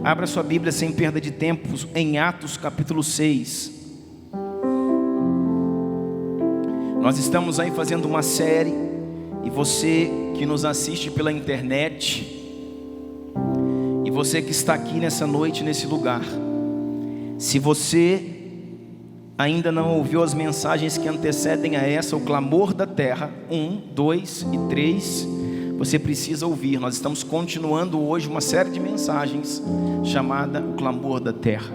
Abra sua Bíblia sem perda de tempo em Atos capítulo 6. Nós estamos aí fazendo uma série, e você que nos assiste pela internet, e você que está aqui nessa noite, nesse lugar, se você ainda não ouviu as mensagens que antecedem a essa, o clamor da terra 1, 2 e 3, você precisa ouvir. Nós estamos continuando hoje uma série de mensagens chamada o clamor da terra.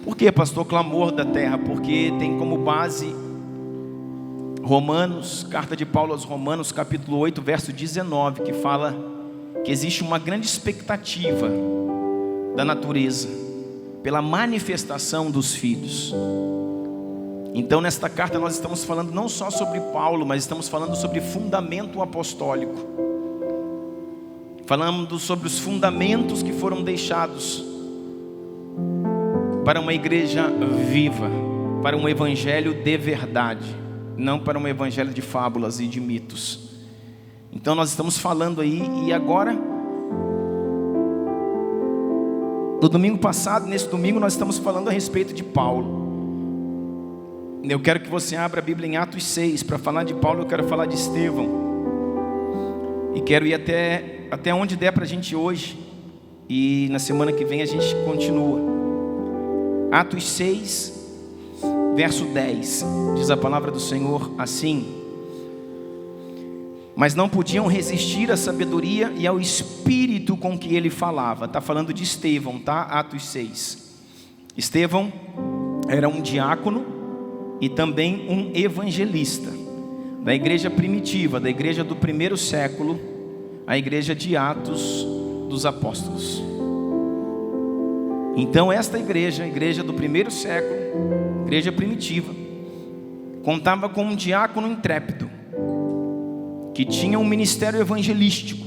Por que, pastor, clamor da terra? Porque tem como base Romanos, carta de Paulo aos Romanos, capítulo 8, verso 19, que fala que existe uma grande expectativa da natureza pela manifestação dos filhos. Então nesta carta nós estamos falando não só sobre Paulo, mas estamos falando sobre fundamento apostólico. Falando sobre os fundamentos que foram deixados para uma igreja viva, para um evangelho de verdade, não para um evangelho de fábulas e de mitos. Então nós estamos falando aí, e agora, no domingo passado, nesse domingo nós estamos falando a respeito de Paulo. Eu quero que você abra a Bíblia em Atos 6, para falar de Paulo eu quero falar de Estevão. E quero ir até onde der para a gente hoje, e na semana que vem a gente continua. Atos 6, verso 10, diz a palavra do Senhor assim: mas não podiam resistir à sabedoria e ao espírito com que ele falava. Está falando de Estevão, tá? Atos 6. Estevão era um diácono e também um evangelista da igreja primitiva, da igreja do primeiro século, a igreja de Atos dos Apóstolos. Então esta igreja, a igreja do primeiro século, igreja primitiva, contava com um diácono intrépido, que tinha um ministério evangelístico,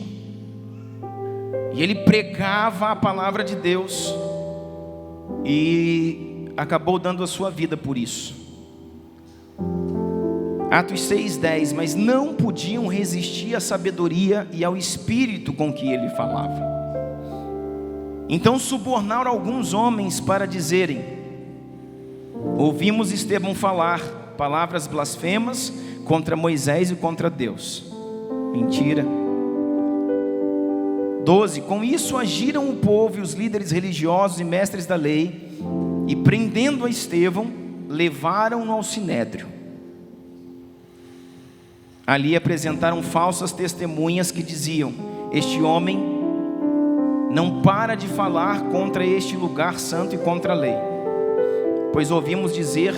e ele pregava a palavra de Deus, e acabou dando a sua vida por isso. Atos 6:10, mas não podiam resistir à sabedoria e ao espírito com que ele falava. Então subornaram alguns homens para dizerem: ouvimos Estevão falar palavras blasfemas contra Moisés e contra Deus. Mentira. 12, com isso agiram o povo e os líderes religiosos e mestres da lei, e prendendo a Estevão, levaram-no ao sinédrio. Ali apresentaram falsas testemunhas que diziam: este homem não para de falar contra este lugar santo e contra a lei, pois ouvimos dizer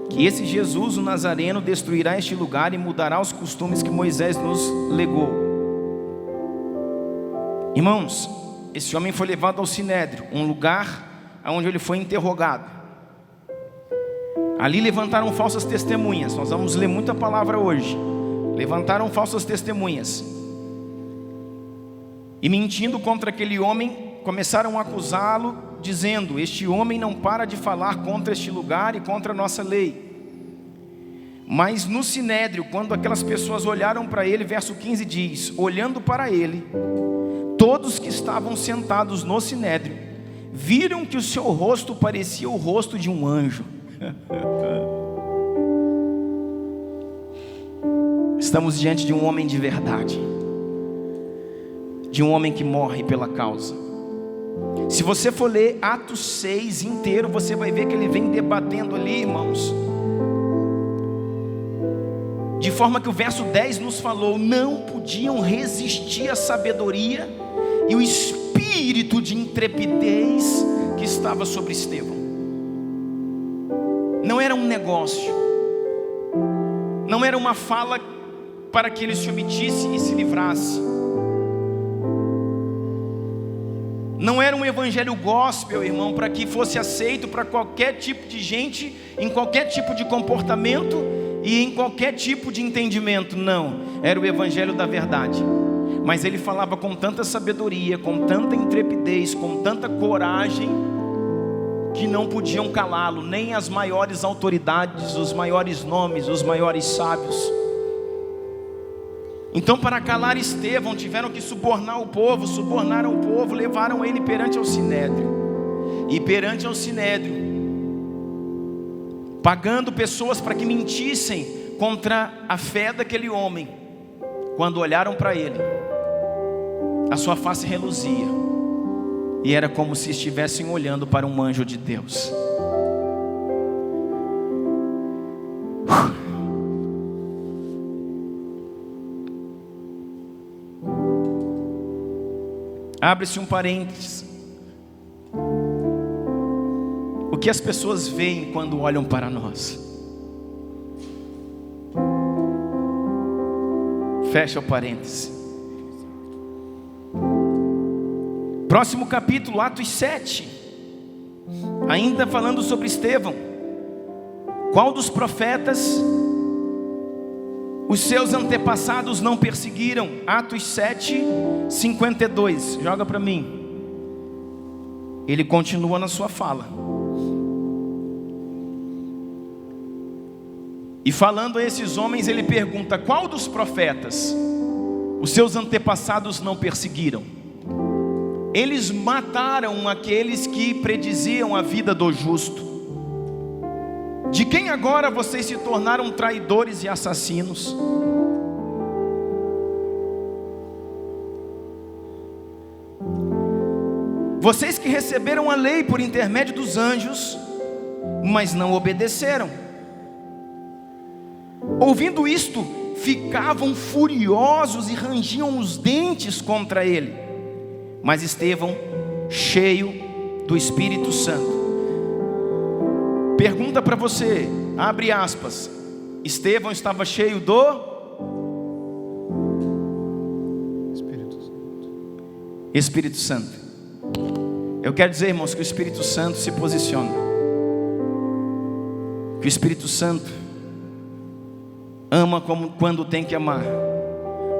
que esse Jesus, o Nazareno, destruirá este lugar e mudará os costumes que Moisés nos legou. Irmãos, esse homem foi levado ao sinédrio, um lugar onde ele foi interrogado. Ali levantaram falsas testemunhas. Nós vamos ler muita palavra hoje. Levantaram falsas testemunhas, e mentindo contra aquele homem, começaram a acusá-lo, dizendo: este homem não para de falar contra este lugar e contra a nossa lei. Mas no sinédrio, quando aquelas pessoas olharam para ele, verso 15 diz: olhando para ele, todos que estavam sentados no sinédrio viram que o seu rosto parecia o rosto de um anjo. Estamos diante de um homem de verdade, de um homem que morre pela causa. Se você for ler Atos 6 inteiro, você vai ver que ele vem debatendo ali, irmãos, de forma que o verso 10 nos falou: não podiam resistir à sabedoria e o espírito de intrepidez que estava sobre Estevão. Não era um negócio, não era uma fala para que ele se omitisse e se livrasse. Não era um evangelho gospel, irmão, para que fosse aceito para qualquer tipo de gente, em qualquer tipo de comportamento e em qualquer tipo de entendimento. Não, era o evangelho da verdade. Mas ele falava com tanta sabedoria, com tanta intrepidez, com tanta coragem, que não podiam calá-lo, nem as maiores autoridades, os maiores nomes, os maiores sábios. Então, para calar Estevão, tiveram que subornaram o povo, levaram ele perante ao Sinédrio. E perante ao Sinédrio, pagando pessoas para que mentissem contra a fé daquele homem, quando olharam para ele, a sua face reluzia, e era como se estivessem olhando para um anjo de Deus. Abre-se um parênteses. O que as pessoas veem quando olham para nós? Fecha o parênteses. Próximo capítulo, Atos 7. Ainda falando sobre Estevão. Qual dos profetas os seus antepassados não perseguiram? Atos 7, 52. Joga para mim. Ele continua na sua fala. E falando a esses homens, ele pergunta: qual dos profetas os seus antepassados não perseguiram? Eles mataram aqueles que prediziam a vida do justo. De quem agora vocês se tornaram traidores e assassinos? Vocês que receberam a lei por intermédio dos anjos, mas não obedeceram. Ouvindo isto, ficavam furiosos e rangiam os dentes contra ele. Mas Estevão, cheio do Espírito Santo, pergunta para você, abre aspas, Estevão estava cheio do Espírito Santo. Eu quero dizer, irmãos, que o Espírito Santo se posiciona, que o Espírito Santo ama como quando tem que amar,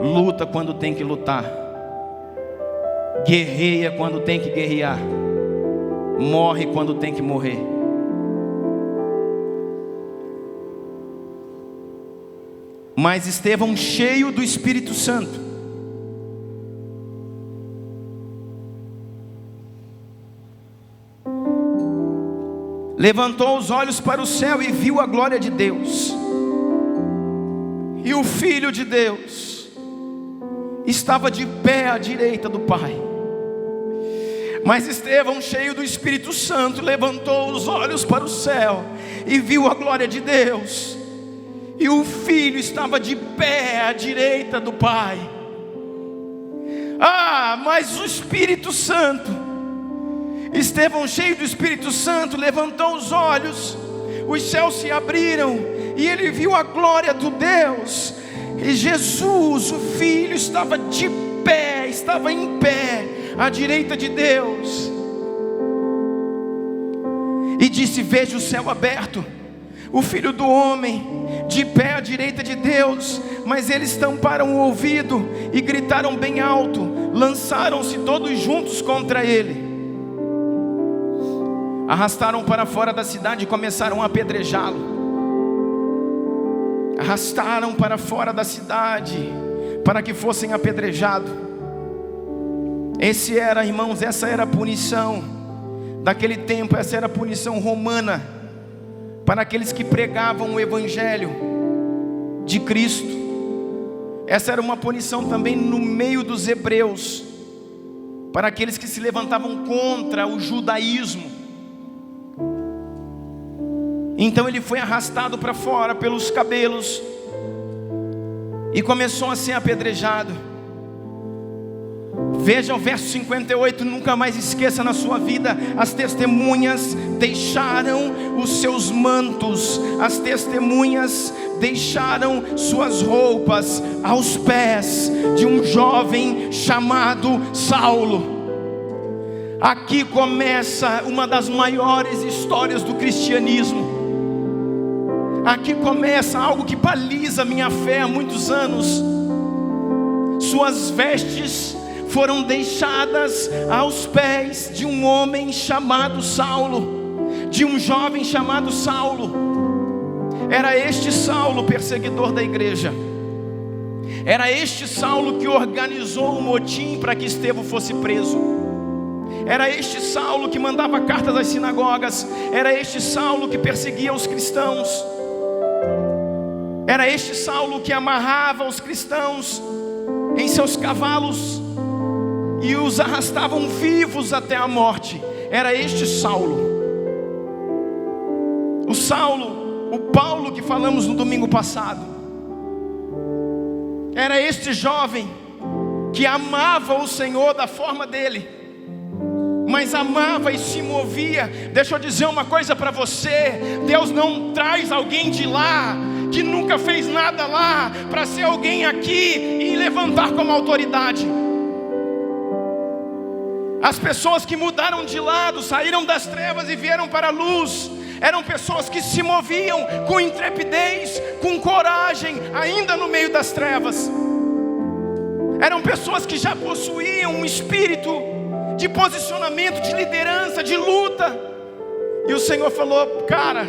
luta quando tem que lutar, guerreia quando tem que guerrear, morre quando tem que morrer. Mas Estevão, cheio do Espírito Santo, levantou os olhos para o céu e viu a glória de Deus, e o Filho de Deus estava de pé à direita do Pai. Mas Estevão, cheio do Espírito Santo, levantou os olhos para o céu e viu a glória de Deus, e o Filho estava de pé à direita do Pai. Mas o Espírito Santo, Estevão, cheio do Espírito Santo, levantou os olhos, os céus se abriram, e ele viu a glória do Deus, e Jesus, o Filho, estava de pé, estava em pé, à direita de Deus. E disse: veja o céu aberto, o Filho do Homem de pé à direita de Deus. Mas eles tamparam o ouvido e gritaram bem alto, lançaram-se todos juntos contra ele, arrastaram para fora da cidade e começaram a apedrejá-lo. Arrastaram para fora da cidade para que fossem apedrejados. Essa era a punição daquele tempo, essa era a punição romana para aqueles que pregavam o Evangelho de Cristo. Essa era uma punição também no meio dos hebreus, para aqueles que se levantavam contra o judaísmo. Então ele foi arrastado para fora pelos cabelos e começou a ser apedrejado. Veja o verso 58, nunca mais esqueça na sua vida: as testemunhas deixaram os seus mantos, as testemunhas deixaram suas roupas aos pés de um jovem chamado Saulo. Aqui começa uma das maiores histórias do cristianismo. Aqui começa algo que baliza minha fé há muitos anos. Suas vestes foram deixadas aos pés de um homem chamado Saulo, de um jovem chamado Saulo. Era este Saulo, perseguidor da igreja. Era este Saulo que organizou o motim para que Estevão fosse preso. Era este Saulo que mandava cartas às sinagogas. Era este Saulo que perseguia os cristãos. Era este Saulo que amarrava os cristãos em seus cavalos e os arrastavam vivos até a morte. Era este Saulo. O Saulo, o Paulo que falamos no domingo passado. Era este jovem que amava o Senhor da forma dele, mas amava e se movia. Deixa eu dizer uma coisa para você: Deus não traz alguém de lá, que nunca fez nada lá, para ser alguém aqui e levantar como autoridade. As pessoas que mudaram de lado, saíram das trevas e vieram para a luz, eram pessoas que se moviam com intrepidez, com coragem, ainda no meio das trevas. Eram pessoas que já possuíam um espírito de posicionamento, de liderança, de luta. E o Senhor falou: cara,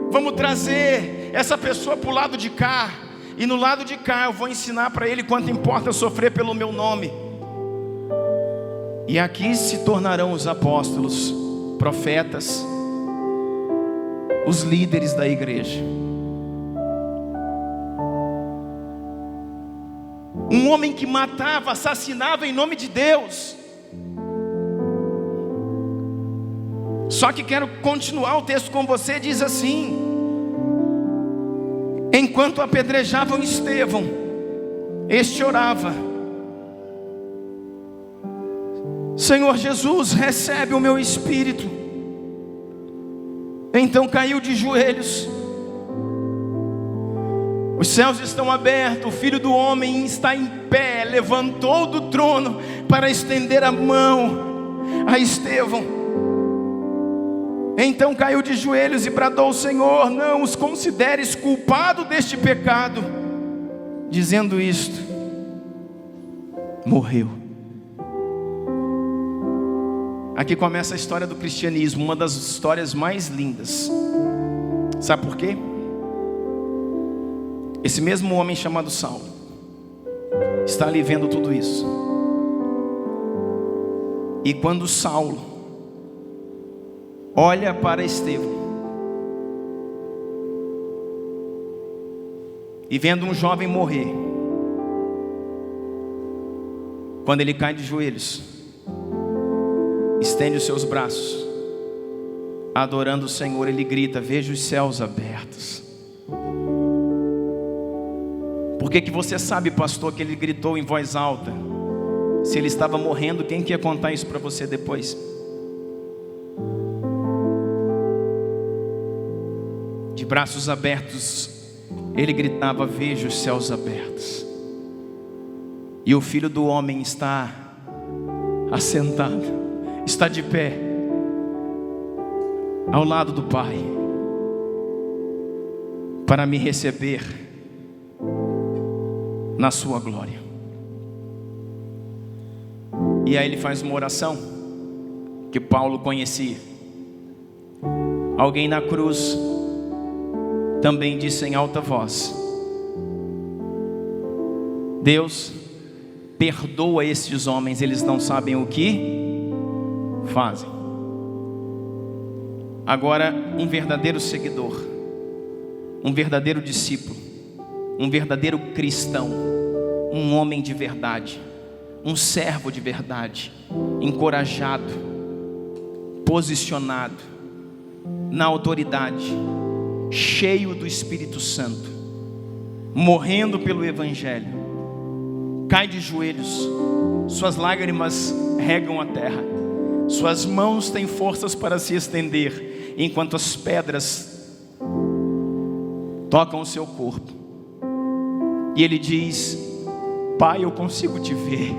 vamos trazer essa pessoa para o lado de cá, e no lado de cá eu vou ensinar para ele quanto importa sofrer pelo meu nome. E aqui se tornarão os apóstolos, profetas, os líderes da igreja. Um homem que matava, assassinava em nome de Deus. Só que quero continuar o texto com você. Diz assim: enquanto apedrejavam Estevão, este orava: Senhor Jesus, recebe o meu espírito. Então caiu de joelhos. Os céus estão abertos, o Filho do Homem está em pé, levantou do trono para estender a mão a Estevão. Então caiu de joelhos e bradou: Senhor, não os consideres culpado deste pecado. Dizendo isto, morreu. Aqui começa a história do cristianismo, uma das histórias mais lindas. Sabe por quê? Esse mesmo homem chamado Saulo está ali vendo tudo isso. E quando Saulo olha para Estevão e vendo um jovem morrer, quando ele cai de joelhos, estende os seus braços, adorando o Senhor, ele grita: veja os céus abertos. Por que você sabe, pastor, que ele gritou em voz alta? Se ele estava morrendo, quem que ia contar isso para você depois? De braços abertos, ele gritava: veja os céus abertos. E o Filho do Homem está assentado, está de pé, ao lado do Pai, para me receber na sua glória. E aí ele faz uma oração que Paulo conhecia. Alguém na cruz também disse em alta voz: Deus, perdoa estes homens, eles não sabem o que fazem. Agora, um verdadeiro seguidor, um verdadeiro discípulo, um verdadeiro cristão, um homem de verdade, um servo de verdade, encorajado, posicionado na autoridade, cheio do Espírito Santo, morrendo pelo Evangelho, cai de joelhos, suas lágrimas regam a terra, suas mãos têm forças para se estender, enquanto as pedras tocam o seu corpo. E ele diz: Pai, eu consigo te ver,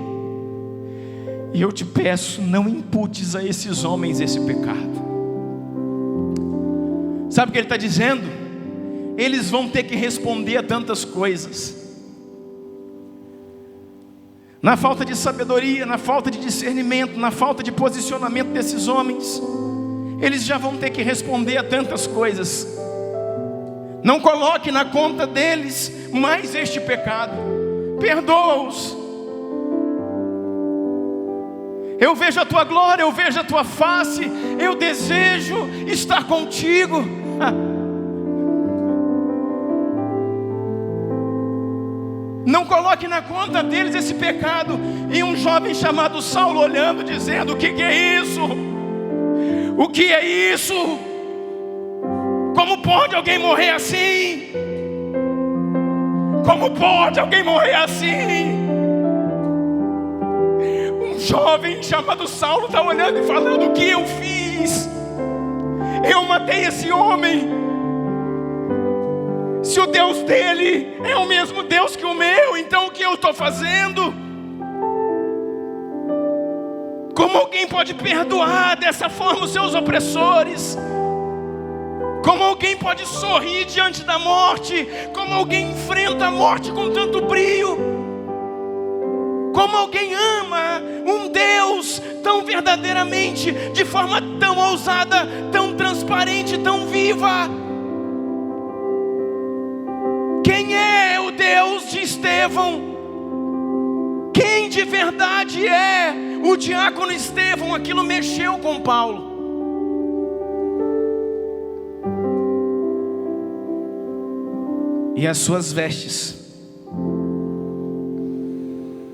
e eu te peço, não imputes a esses homens esse pecado. Sabe o que ele está dizendo? Eles vão ter que responder a tantas coisas. Na falta de sabedoria, na falta de discernimento, na falta de posicionamento desses homens, eles já vão ter que responder a tantas coisas. Não coloque na conta deles mais este pecado. perdoa-os. Eu vejo a tua glória, eu vejo a tua face, eu desejo estar contigo. Não coloque na conta deles esse pecado. E um jovem chamado Saulo olhando, dizendo: o que é isso? O que é isso? Como pode alguém morrer assim? Como pode alguém morrer assim? Um jovem chamado Saulo está olhando e falando: o que eu fiz? Eu matei esse homem. Se o Deus dele é o mesmo Deus que o meu, então o que eu estou fazendo? Como alguém pode perdoar dessa forma os seus opressores? Como alguém pode sorrir diante da morte? Como alguém enfrenta a morte com tanto brio? Como alguém ama um Deus tão verdadeiramente, de forma tão ousada, tão transparente, tão viva? Quem é o Deus de Estevão? Quem de verdade é o diácono Estevão? Aquilo mexeu com Paulo. E as suas vestes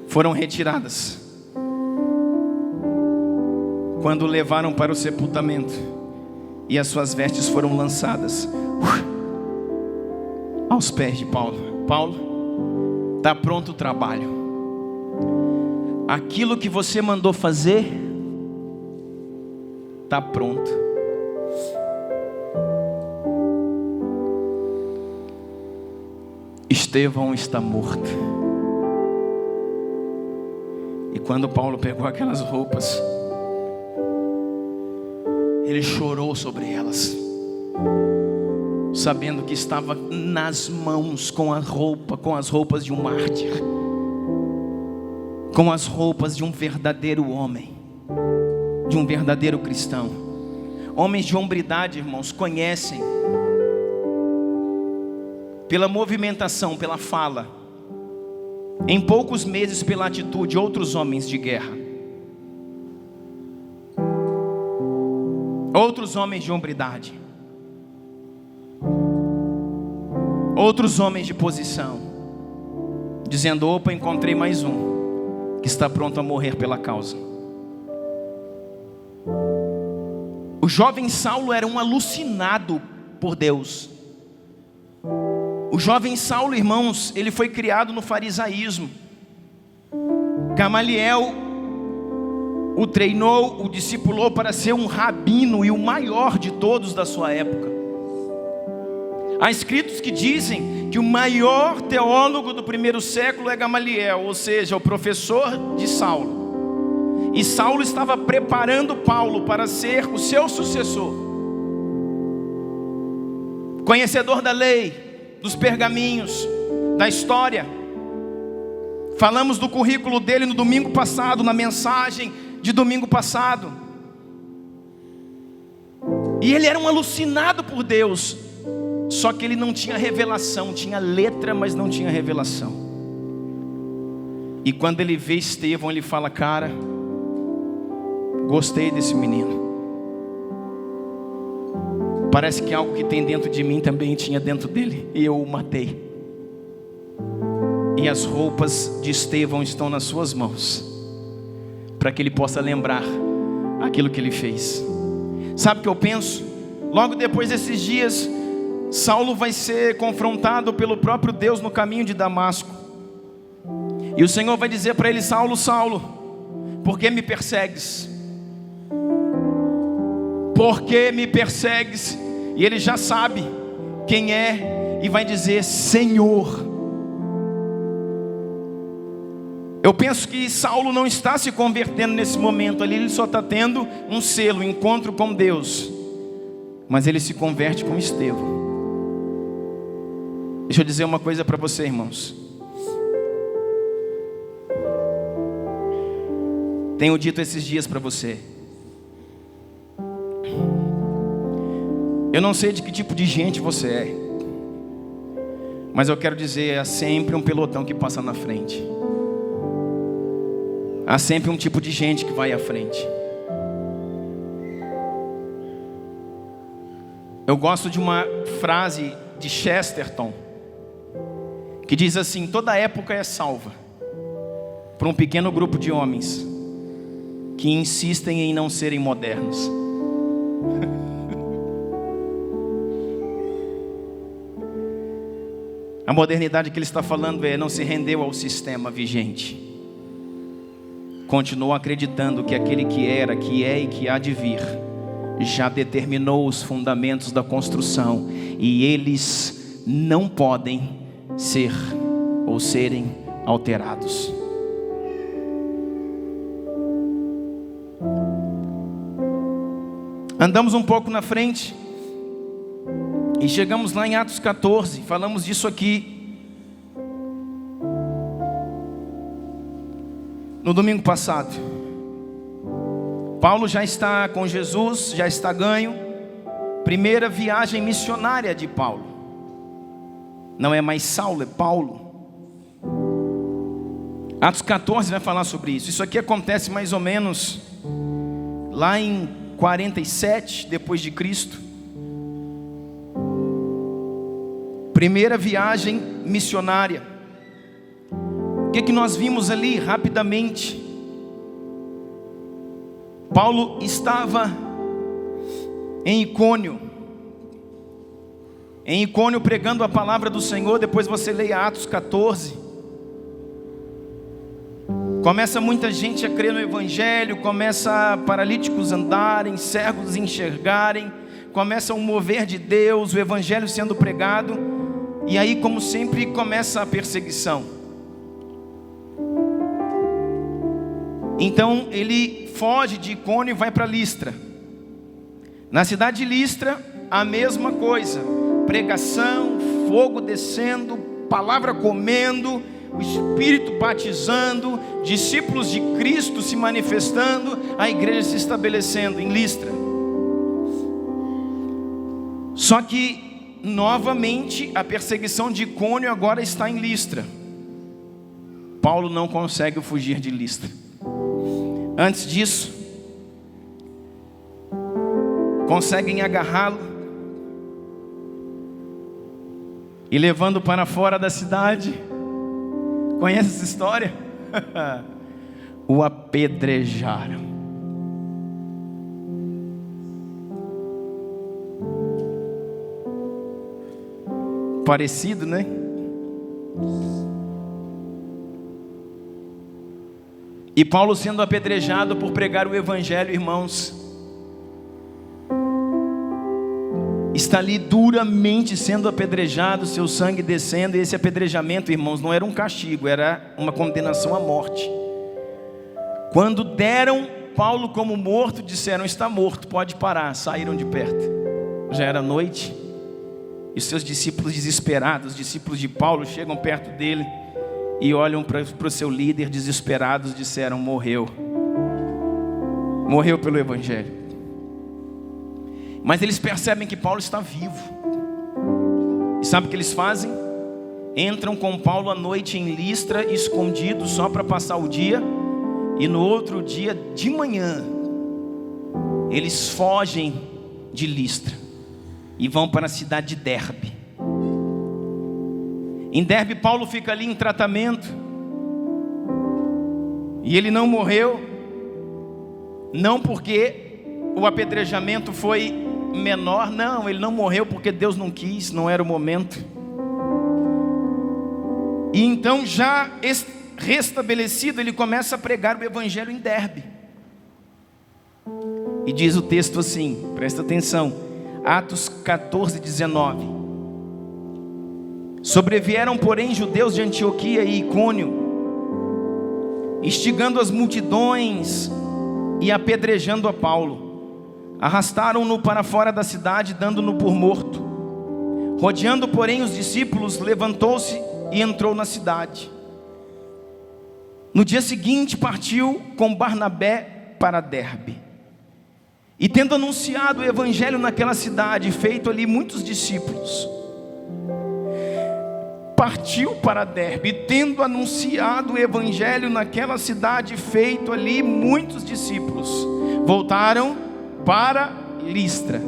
foram retiradas quando o levaram para o sepultamento, e as suas vestes foram lançadas aos pés de Paulo. Paulo, está pronto o trabalho. Aquilo que você mandou fazer está pronto. Estevão está morto. E quando Paulo pegou aquelas roupas, ele chorou sobre elas, sabendo que estava nas mãos com as roupas de um mártir, com as roupas de um verdadeiro homem, de um verdadeiro cristão. Homens de hombridade, irmãos, conhecem pela movimentação, pela fala, em poucos meses pela atitude, outros homens de guerra, outros homens de hombridade, outros homens de posição, dizendo: opa, encontrei mais um que está pronto a morrer pela causa. O jovem Saulo era um alucinado por Deus. O jovem Saulo, irmãos, ele foi criado no farisaísmo. Gamaliel o treinou, o discipulou para ser um rabino e o maior de todos da sua época. Há escritos que dizem que o maior teólogo do primeiro século é Gamaliel, ou seja, o professor de Saulo. E Saulo estava preparando Paulo para ser o seu sucessor. Conhecedor da lei, dos pergaminhos, da história. Falamos do currículo dele no domingo passado, na mensagem de domingo passado. E ele era um alucinado por Deus. Só que ele não tinha revelação, tinha letra, mas não tinha revelação. E quando ele vê Estevão, ele fala: cara, gostei desse menino. Parece que algo que tem dentro de mim também tinha dentro dele, e eu o matei. E as roupas de Estevão estão nas suas mãos, para que ele possa lembrar aquilo que ele fez. Sabe o que eu penso? Logo depois desses dias, Saulo vai ser confrontado pelo próprio Deus no caminho de Damasco. E o Senhor vai dizer para ele: Saulo, Saulo, por que me persegues? Por que me persegues? E ele já sabe quem é, e vai dizer: Senhor. Eu penso que Saulo não está se convertendo nesse momento ali, ele só está tendo um selo, um encontro com Deus. Mas ele se converte com Estevão. Deixa eu dizer uma coisa para você, irmãos. Tenho dito esses dias para você. Eu não sei de que tipo de gente você é, Mas eu quero dizer, há sempre um pelotão que passa na frente. Há sempre um tipo de gente que vai à frente. Eu gosto de uma frase de Chesterton, que diz assim: toda época é salva por um pequeno grupo de homens que insistem em não serem modernos. A modernidade que ele está falando é: não se rendeu ao sistema vigente, continuou acreditando que aquele que era, que é e que há de vir já determinou os fundamentos da construção, e eles não podem ser ou serem alterados. Andamos um pouco na frente e chegamos lá em Atos 14, falamos disso aqui no domingo passado. Paulo já está com Jesus, já está ganho. Primeira viagem missionária de Paulo. Não é mais Saulo, é Paulo. Atos 14 vai falar sobre isso. Isso aqui acontece mais ou menos lá em 47 depois de Cristo. Primeira viagem missionária. O que nós vimos ali rapidamente? Paulo estava em Icônio pregando a palavra do Senhor. Depois você leia Atos 14. Começa muita gente a crer no Evangelho, começa paralíticos andarem, cegos enxergarem, começa um mover de Deus, o Evangelho sendo pregado. E aí, como sempre, começa a perseguição. Então ele foge de Icônio e vai para Listra. Na cidade de Listra, a mesma coisa: pregação, fogo descendo, palavra comendo, o Espírito batizando, discípulos de Cristo se manifestando, a igreja se estabelecendo em Listra. Só que novamente a perseguição de Icônio agora está em Listra. Paulo não consegue fugir de Listra. Antes disso, conseguem agarrá-lo e levando para fora da cidade. Conhece essa história? O apedrejaram. Parecido, né? E Paulo sendo apedrejado por pregar o Evangelho, irmãos, está ali duramente sendo apedrejado, seu sangue descendo. E esse apedrejamento, irmãos, não era um castigo, era uma condenação à morte. Quando deram Paulo como morto, disseram: está morto, pode parar. Saíram de perto. Já era noite, e seus discípulos desesperados, discípulos de Paulo, chegam perto dele e olham para o seu líder desesperados, disseram: morreu pelo Evangelho. Mas eles percebem que Paulo está vivo. E sabe o que eles fazem? Entram com Paulo à noite em Listra, escondidos, só para passar o dia. E no outro dia de manhã, eles fogem de Listra e vão para a cidade de Derbe. Em Derbe, Paulo fica ali em tratamento. E ele não morreu, não porque o apedrejamento foi menor, não, ele não morreu porque Deus não quis, não era o momento. E então, já restabelecido, ele começa a pregar o Evangelho em Derbe. E diz o texto assim, presta atenção, Atos 14, 19. Sobrevieram, porém, judeus de Antioquia e Icônio, instigando as multidões e apedrejando a Paulo. Arrastaram-no para fora da cidade, dando-no por morto. Rodeando, porém, os discípulos, levantou-se e entrou na cidade. No dia seguinte partiu com Barnabé para Derbe. E tendo anunciado o Evangelho naquela cidade, feito ali muitos discípulos, partiu para Derbe, tendo anunciado o evangelho naquela cidade, feito ali muitos discípulos, voltaram para Listra.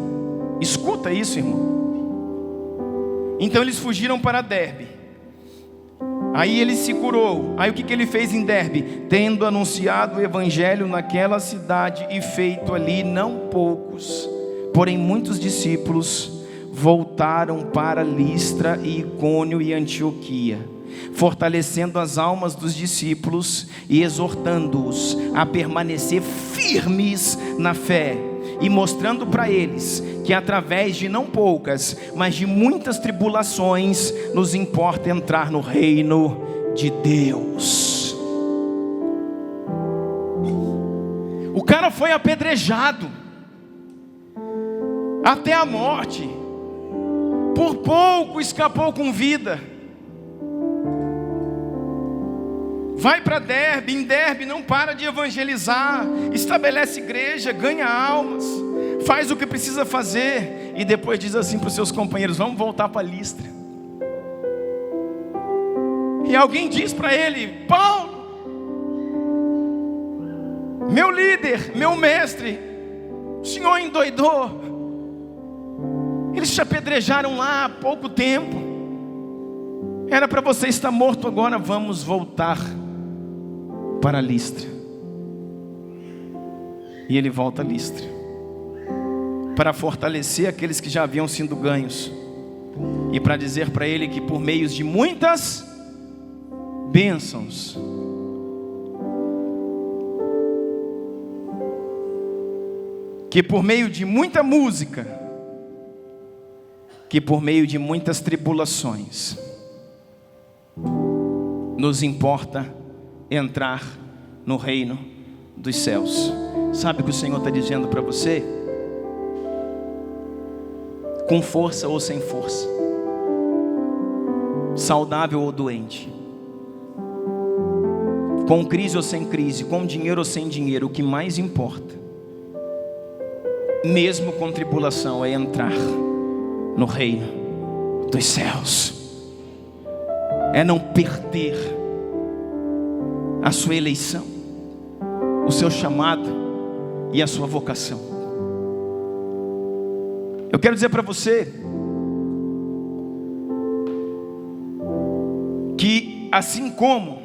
Escuta isso, irmão. Então eles fugiram para Derbe. Aí ele se curou. Aí o que ele fez em Derbe? Tendo anunciado o evangelho naquela cidade e feito ali não poucos, porém muitos discípulos, voltaram para Listra e Icônio e Antioquia, fortalecendo as almas dos discípulos e exortando-os a permanecer firmes na fé, e mostrando para eles que através de não poucas, mas de muitas tribulações, nos importa entrar no reino de Deus. O cara foi apedrejado até a morte, por pouco escapou com vida. Vai para Derbe, em Derbe não para de evangelizar, estabelece igreja, ganha almas, faz o que precisa fazer, e depois diz assim para os seus companheiros: vamos voltar para Listra. E alguém diz para ele: Paulo, meu líder, meu mestre, o senhor endoidou. Eles te apedrejaram lá há pouco tempo, era para você estar morto agora. Vamos voltar para Listra. E ele volta a Listra para fortalecer aqueles que já haviam sido ganhos, e para dizer para ele que por meio de muitas bênçãos, que por meio de muita música, que por meio de muitas tribulações, nos importa entrar no reino dos céus. Sabe o que o Senhor está dizendo para você? Com força ou sem força, saudável ou doente, com crise ou sem crise, com dinheiro ou sem dinheiro, o que mais importa, mesmo com tribulação, é entrar no reino dos céus. É não perder a sua eleição, o seu chamado e a sua vocação. Eu quero dizer para você que, assim como,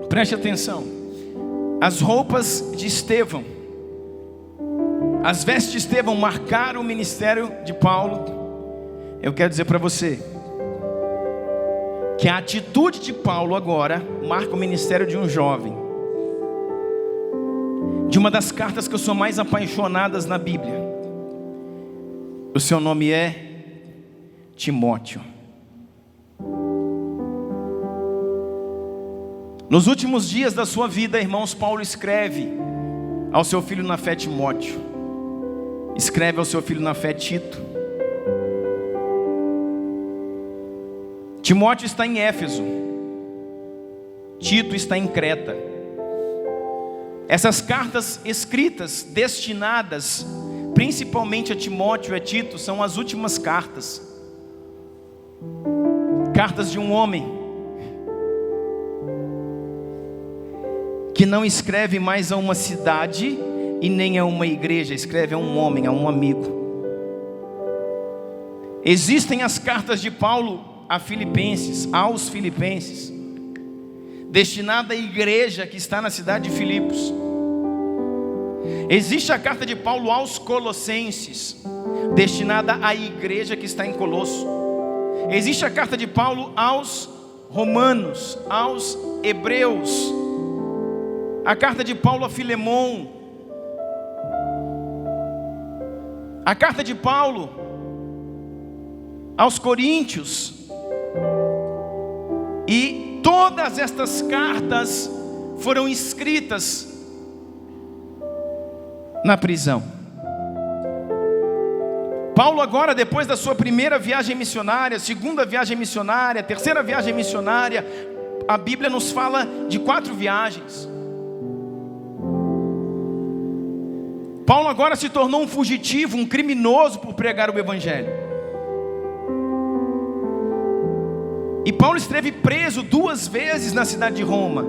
preste atenção, as roupas de Estevão, as vestes de Estevão marcaram o ministério de Paulo, eu quero dizer para você que a atitude de Paulo agora marca o ministério de um jovem, de uma das cartas que eu sou mais apaixonadas na Bíblia. O seu nome é Timóteo. Nos últimos dias da sua vida, irmãos, Paulo escreve ao seu filho na fé Timóteo, escreve ao seu filho na fé Tito. Timóteo está em Éfeso, Tito está em Creta. Essas cartas escritas, destinadas principalmente a Timóteo e a Tito, são as últimas cartas. Cartas de um homem que não escreve mais a uma cidade e nem a uma igreja, escreve a um homem, a um amigo. Existem as cartas de Paulo a Filipenses, aos Filipenses, destinada à igreja que está na cidade de Filipos. Existe a carta de Paulo aos Colossenses, destinada à igreja que está em Colosso. Existe a carta de Paulo aos Romanos, aos Hebreus, a carta de Paulo a Filemon, a carta de Paulo aos Coríntios. E todas estas cartas foram escritas na prisão. Paulo agora, depois da sua primeira viagem missionária, segunda viagem missionária, terceira viagem missionária, a Bíblia nos fala de 4 viagens. Paulo agora se tornou um fugitivo, um criminoso por pregar o Evangelho. E Paulo esteve preso 2 vezes na cidade de Roma.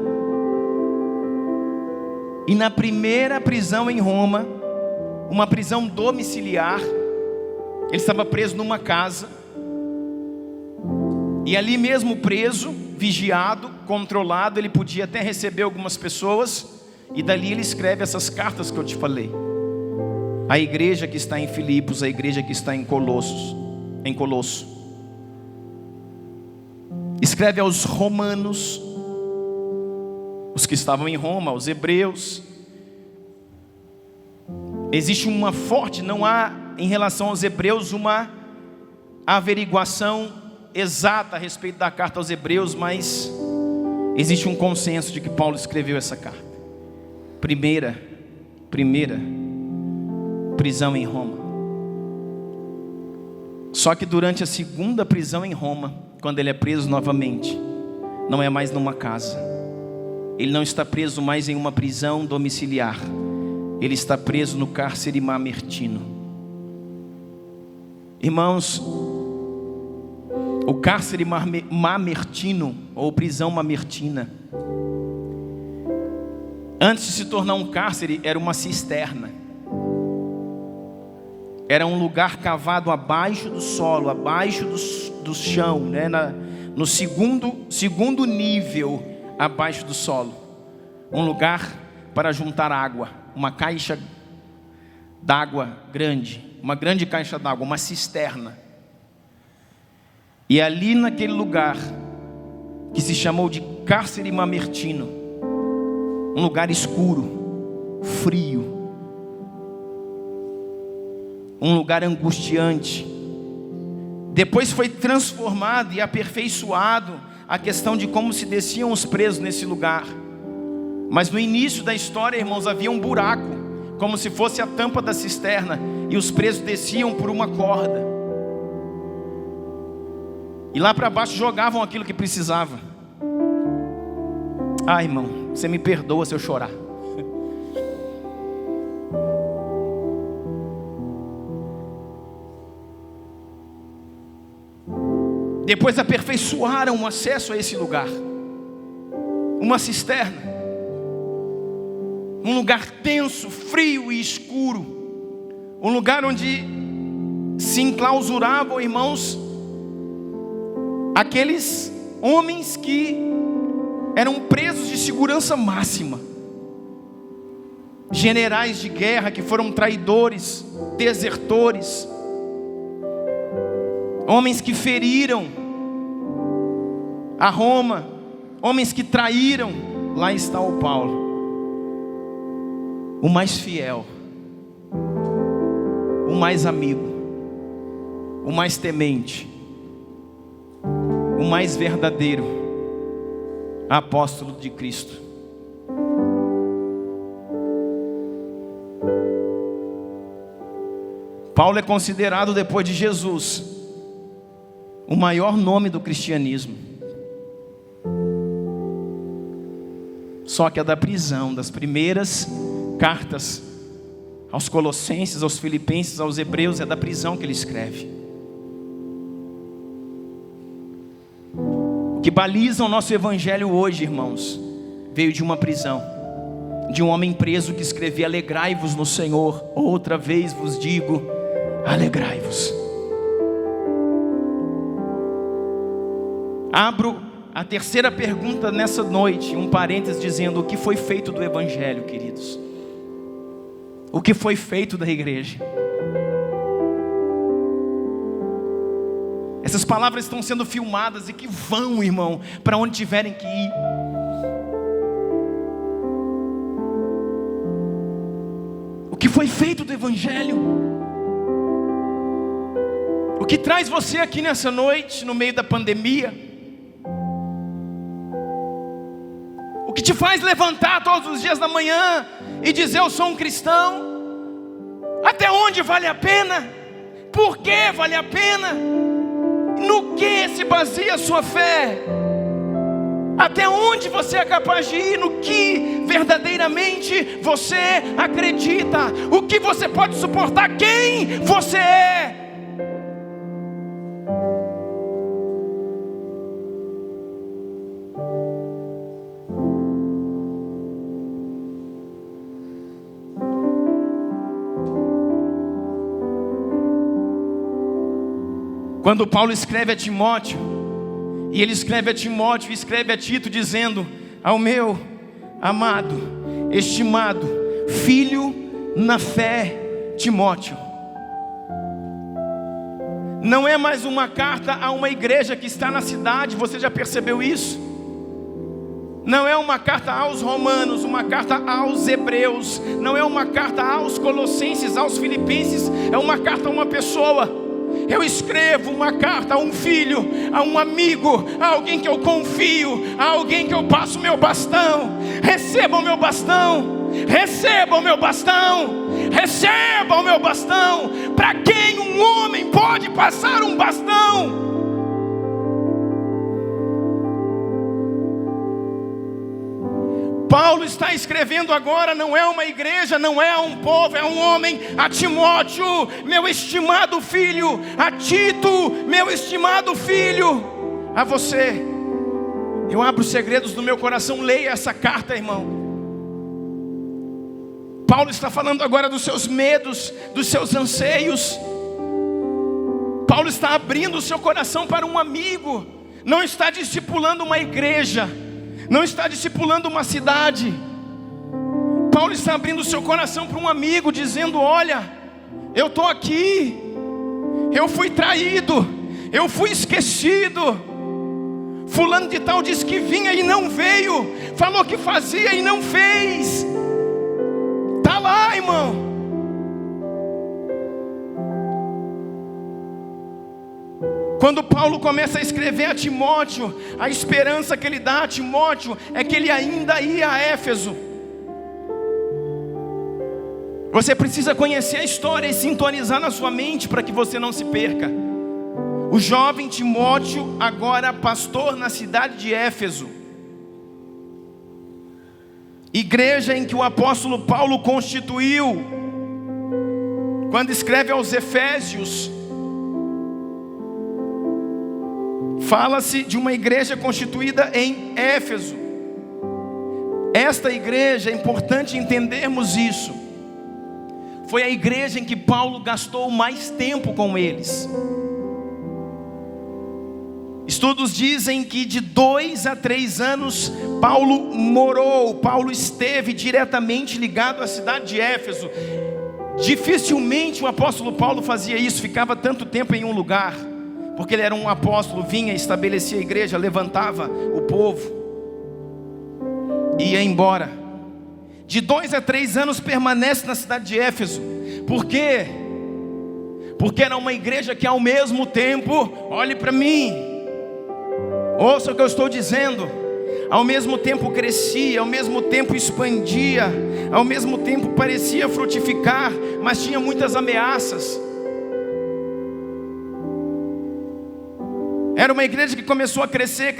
E na primeira prisão em Roma, uma prisão domiciliar, ele estava preso numa casa. E ali mesmo preso, vigiado, controlado, ele podia até receber algumas pessoas. E dali ele escreve essas cartas que eu te falei. A igreja que está em Filipos, a igreja que está em Colosso. Escreve aos romanos, os que estavam em Roma, aos hebreus. Existe uma forte, não há em relação aos hebreus uma averiguação exata a respeito da carta aos hebreus, mas existe um consenso de que Paulo escreveu essa carta. Primeira prisão em Roma. Só que durante a segunda prisão em Roma, quando ele é preso novamente, não é mais numa casa. Ele não está preso mais em uma prisão domiciliar. Ele está preso no cárcere mamertino. Irmãos, o cárcere mamertino, ou prisão mamertina, antes de se tornar um cárcere, era uma cisterna. Era um lugar cavado abaixo do solo, abaixo do chão, né? No segundo nível abaixo do solo. Um lugar para juntar água, uma caixa d'água grande, uma grande caixa d'água, uma cisterna. E ali naquele lugar, que se chamou de cárcere mamertino, um lugar escuro, frio, um lugar angustiante. Depois foi transformado e aperfeiçoado a questão de como se desciam os presos nesse lugar. Mas no início da história, irmãos, havia um buraco, como se fosse a tampa da cisterna, e os presos desciam por uma corda. E lá para baixo jogavam aquilo que precisava. Ah, irmão, você me perdoa se eu chorar. Depois aperfeiçoaram o acesso a esse lugar. Uma cisterna. Um lugar tenso, frio e escuro. Um lugar onde se enclausuravam, irmãos, aqueles homens que eram presos de segurança máxima. Generais de guerra que foram traidores, desertores. Homens que feriram a Roma, homens que traíram. Lá está o Paulo, o mais fiel, o mais amigo, o mais temente, o mais verdadeiro apóstolo de Cristo. Paulo é considerado, depois de Jesus, o maior nome do cristianismo. Só que a da prisão, das primeiras cartas aos Colossenses, aos Filipenses, aos Hebreus, é da prisão que ele escreve. O que baliza o nosso evangelho hoje, irmãos, veio de uma prisão, de um homem preso que escrevia: alegrai-vos no Senhor, outra vez vos digo, alegrai-vos. Abro a terceira pergunta nessa noite, um parênteses dizendo: o que foi feito do evangelho, queridos? O que foi feito da igreja? Essas palavras estão sendo filmadas e que vão, irmão, para onde tiverem que ir. O que foi feito do evangelho? O que traz você aqui nessa noite, no meio da pandemia? O que te faz levantar todos os dias da manhã e dizer: eu sou um cristão? Até onde vale a pena? Por que vale a pena? No que se baseia a sua fé? Até onde você é capaz de ir? No que verdadeiramente você acredita? O que você pode suportar? Quem você é? Quando Paulo escreve a Timóteo, e ele escreve a Timóteo e escreve a Tito dizendo: ao meu amado, estimado filho na fé, Timóteo. Não é mais uma carta a uma igreja que está na cidade, você já percebeu isso? Não é uma carta aos romanos, uma carta aos hebreus, não é uma carta aos colossenses, aos filipenses, é uma carta a uma pessoa. Eu escrevo uma carta a um filho, a um amigo, a alguém que eu confio, a alguém que eu passo o meu bastão. Receba o meu bastão, receba o meu bastão, receba o meu bastão. Para quem um homem pode passar um bastão? Paulo está escrevendo agora, não é uma igreja, não é um povo, é um homem, a Timóteo, meu estimado filho, a Tito, meu estimado filho, a você. Eu abro os segredos do meu coração, leia essa carta, irmão. Paulo está falando agora dos seus medos, dos seus anseios. Paulo está abrindo o seu coração para um amigo, não está discipulando uma igreja, não está discipulando uma cidade. Paulo está abrindo o seu coração para um amigo, dizendo: olha, eu estou aqui, eu fui traído, eu fui esquecido. Fulano de tal disse que vinha e não veio, falou que fazia e não fez. Está lá, irmão. Quando Paulo começa a escrever a Timóteo, a esperança que ele dá a Timóteo é que ele ainda ia a Éfeso. Você precisa conhecer a história e sintonizar na sua mente para que você não se perca. O jovem Timóteo, agora pastor na cidade de Éfeso, igreja em que o apóstolo Paulo constituiu. Quando escreve aos Efésios, fala-se de uma igreja constituída em Éfeso. Esta igreja, é importante entendermos isso, foi a igreja em que Paulo gastou mais tempo com eles. Estudos dizem que de 2 a 3 anos Paulo esteve diretamente ligado à cidade de Éfeso. Dificilmente o apóstolo Paulo fazia isso, ficava tanto tempo em um lugar, porque ele era um apóstolo, vinha, estabelecia a igreja, levantava o povo, ia embora. De 2 a 3 anos permanece na cidade de Éfeso. Por quê? Porque era uma igreja que ao mesmo tempo, olhe para mim, ouça o que eu estou dizendo, ao mesmo tempo crescia, ao mesmo tempo expandia, ao mesmo tempo parecia frutificar, mas tinha muitas ameaças. Era uma igreja que começou a crescer,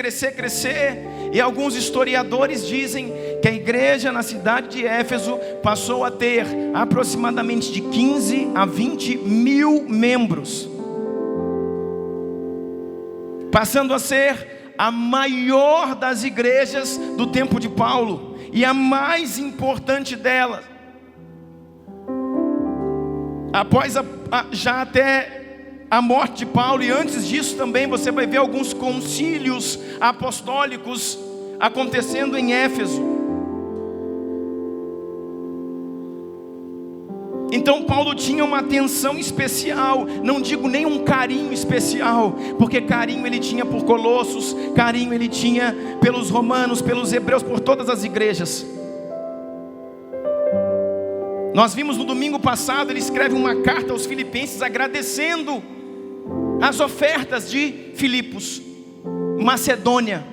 e alguns historiadores dizem que a igreja na cidade de Éfeso passou a ter aproximadamente de 15 a 20 mil membros, passando a ser a maior das igrejas do tempo de Paulo, e a mais importante delas. Após já até a morte de Paulo, e antes disso também, você vai ver alguns concílios apostólicos acontecendo em Éfeso. Então Paulo tinha uma atenção especial, não digo nem um carinho especial, porque carinho ele tinha por Colossos, carinho ele tinha pelos romanos, pelos hebreus, por todas as igrejas. Nós vimos no domingo passado, ele escreve uma carta aos filipenses agradecendo as ofertas de Filipos, Macedônia,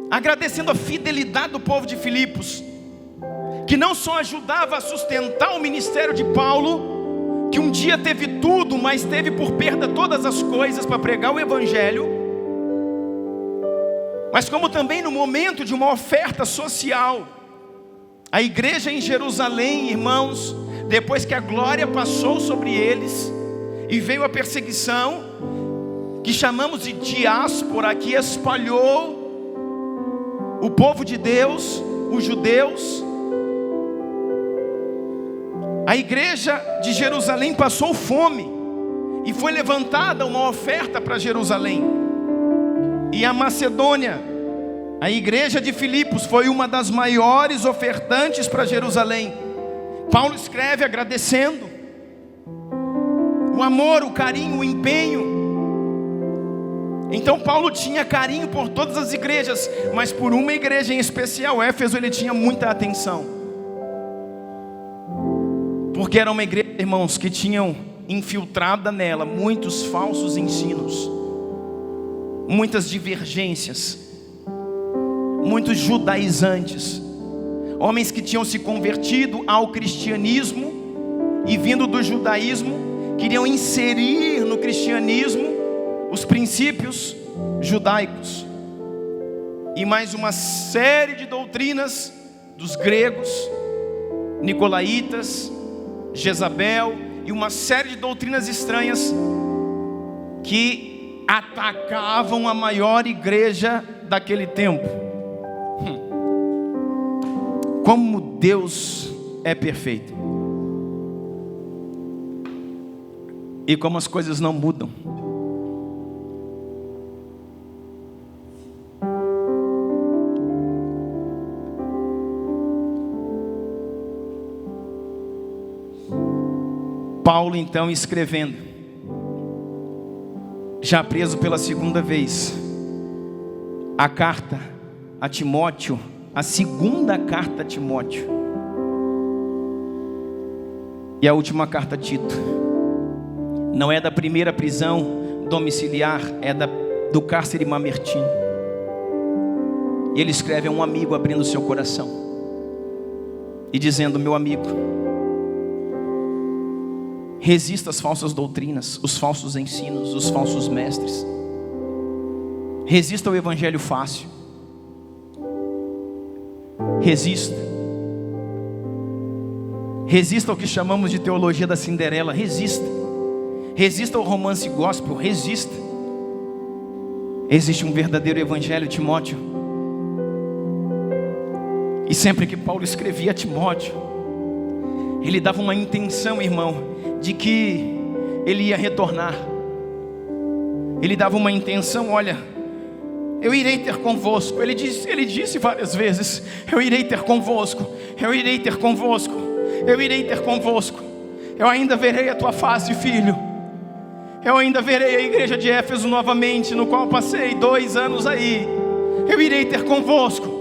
agradecendo a fidelidade do povo de Filipos, que não só ajudava a sustentar o ministério de Paulo, que um dia teve tudo, mas teve por perda todas as coisas para pregar o evangelho, mas como também no momento de uma oferta social. A igreja em Jerusalém, irmãos, depois que a glória passou sobre eles e veio a perseguição, que chamamos de diáspora, que espalhou o povo de Deus, os judeus, a igreja de Jerusalém passou fome, E foi levantada uma oferta para Jerusalém. E a Macedônia, a igreja de Filipos, foi uma das maiores ofertantes para Jerusalém. Paulo escreve agradecendo o amor, o carinho, o empenho. Então Paulo tinha carinho por todas as igrejas, mas por uma igreja em especial, Éfeso, ele tinha muita atenção. Porque era uma igreja, irmãos, que tinham infiltrada nela muitos falsos ensinos, muitas divergências, muitos judaizantes, homens que tinham se convertido ao cristianismo e vindo do judaísmo, queriam inserir no cristianismo os princípios judaicos e mais uma série de doutrinas dos gregos, nicolaítas, Jezabel e uma série de doutrinas estranhas que atacavam a maior igreja daquele tempo. Como Deus é perfeito e como as coisas não mudam. Paulo então escrevendo, já preso pela segunda vez, a carta a Timóteo, a segunda carta a Timóteo e a última carta a Tito. Não é da primeira prisão domiciliar, é do cárcere mamertino. E ele escreve a um amigo abrindo seu coração e dizendo: meu amigo, resista às falsas doutrinas, os falsos ensinos, os falsos mestres. Resista ao evangelho fácil. Resista. Resista ao que chamamos de teologia da Cinderela. Resista. Resista ao romance gospel. Resista. Existe um verdadeiro evangelho, Timóteo. E sempre que Paulo escrevia a Timóteo, ele dava uma intenção, irmão, de que ele ia retornar. Ele dava uma intenção: olha, eu irei ter convosco. Ele disse várias vezes: eu irei ter convosco, eu irei ter convosco, eu irei ter convosco. Eu ainda verei a tua face, filho. Eu ainda verei a igreja de Éfeso novamente, no qual passei 2 anos aí. Eu irei ter convosco.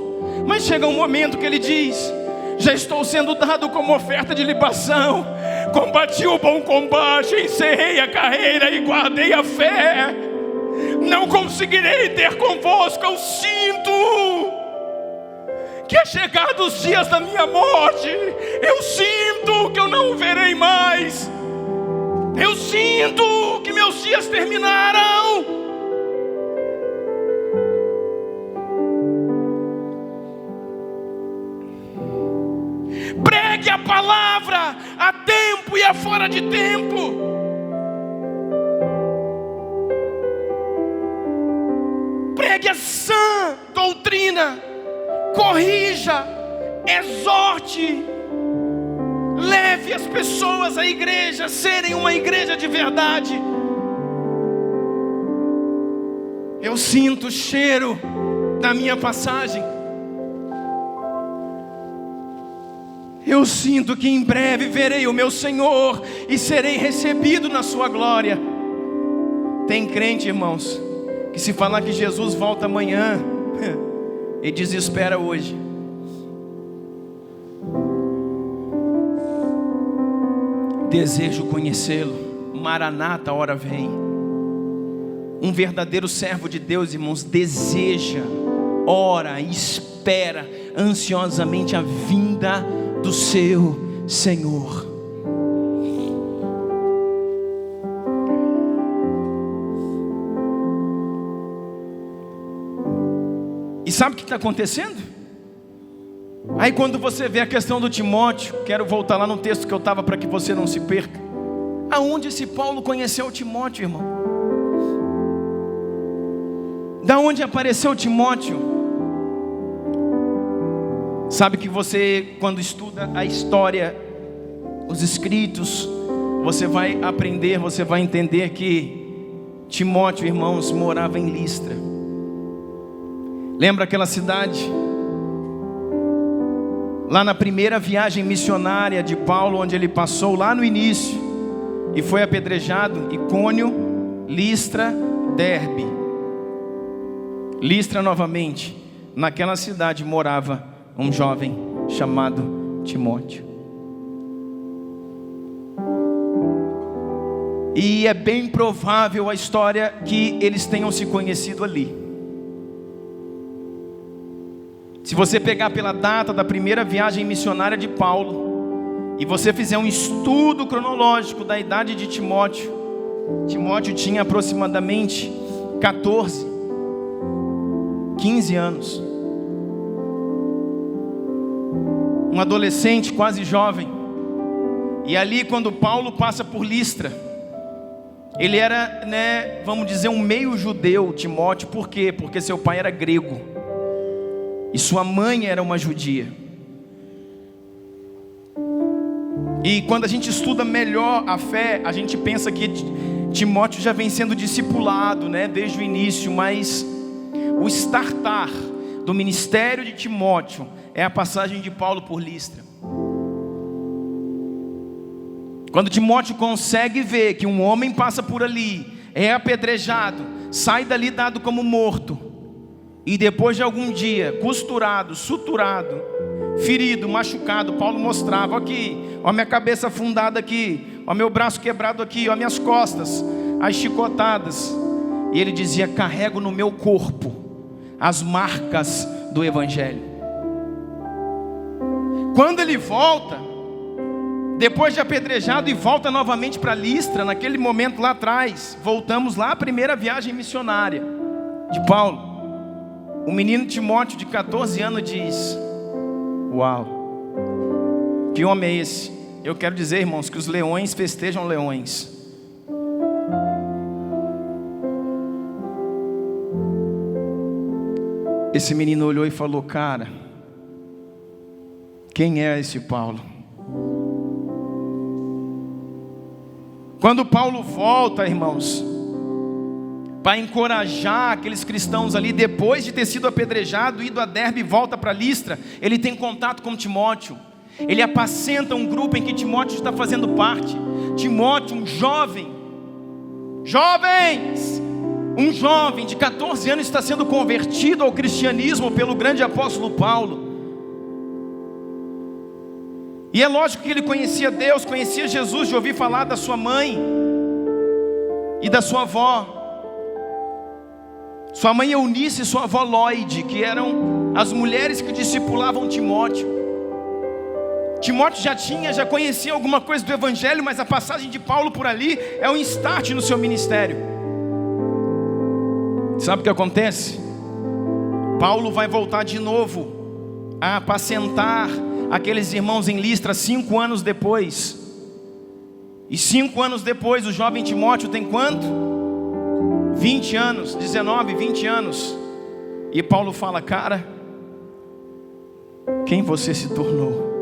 Mas chega um momento que ele diz: já estou sendo dado como oferta de libação. Combati o bom combate, encerrei a carreira e guardei a fé. Não conseguirei ter convosco. Eu sinto que é chegado os dias da minha morte. Eu sinto que eu não o verei mais. Eu sinto que meus dias terminaram. Pregue a palavra a tempo e a fora de tempo. Pregue a sã doutrina. Corrija, exorte. Leve as pessoas à igreja, serem uma igreja de verdade. Eu sinto o cheiro da minha passagem. Eu sinto que em breve verei o meu Senhor e serei recebido na sua glória. Tem crente, irmãos, que se falar que Jesus volta amanhã, ele desespera hoje. Desejo conhecê-lo. Maranata, a hora vem. Um verdadeiro servo de Deus, irmãos, deseja, ora, espera ansiosamente a vinda do seu Senhor. E sabe o que está acontecendo? Aí quando você vê a questão do Timóteo, quero voltar lá no texto que eu estava para que você não se perca. Aonde esse Paulo conheceu Timóteo, irmão? Da onde apareceu Timóteo? Sabe que você, quando estuda a história, os escritos você vai aprender, você vai entender que Timóteo, irmãos, morava em Listra. Lembra aquela cidade? Lá na primeira viagem missionária de Paulo, onde ele passou lá no início e foi apedrejado, Icônio, Listra, Derbe. Listra novamente. Naquela cidade morava um jovem chamado Timóteo. E é bem provável a história que eles tenham se conhecido ali. Se você pegar pela data da primeira viagem missionária de Paulo e você fizer um estudo cronológico da idade de Timóteo, Timóteo tinha aproximadamente 15 anos. Um adolescente quase jovem. E ali quando Paulo passa por Listra, ele era, vamos dizer, um meio judeu, Timóteo. Por quê? Porque seu pai era grego e sua mãe era uma judia. E quando a gente estuda melhor a fé, a gente pensa que Timóteo já vem sendo discipulado, desde o início. Mas o startar do ministério de Timóteo é a passagem de Paulo por Listra. Quando Timóteo consegue ver que um homem passa por ali, é apedrejado, sai dali dado como morto, e depois de algum dia, costurado, suturado, ferido, machucado, Paulo mostrava: aqui, ó minha cabeça afundada aqui, ó meu braço quebrado aqui, ó minhas costas, as chicotadas. E ele dizia: carrego no meu corpo as marcas do Evangelho. Quando ele volta, depois de apedrejado, e volta novamente para Listra, naquele momento lá atrás, voltamos lá à primeira viagem missionária de Paulo. O menino Timóteo de 14 anos diz: uau, que homem é esse? Eu quero dizer, irmãos, que os leões festejam leões. Esse menino olhou e falou: cara, quem é esse Paulo? Quando Paulo volta, irmãos, para encorajar aqueles cristãos ali, depois de ter sido apedrejado, ido a Derbe e volta para Listra, ele tem contato com Timóteo. Ele apacenta um grupo em que Timóteo está fazendo parte. Timóteo, um jovem de 14 anos, está sendo convertido ao cristianismo pelo grande apóstolo Paulo. E é lógico que ele conhecia Deus, conhecia Jesus, de ouvir falar da sua mãe e da sua avó. Sua mãe Eunice e sua avó Lloyd, que eram as mulheres que discipulavam Timóteo. Timóteo já conhecia alguma coisa do Evangelho, mas a passagem de Paulo por ali é um start no seu ministério. Sabe o que acontece? Paulo vai voltar de novo a apacentar aqueles irmãos em Listra 5 anos depois. E 5 anos depois, o jovem Timóteo tem quanto? 20 anos, 19, 20 anos. E Paulo fala: cara, quem você se tornou?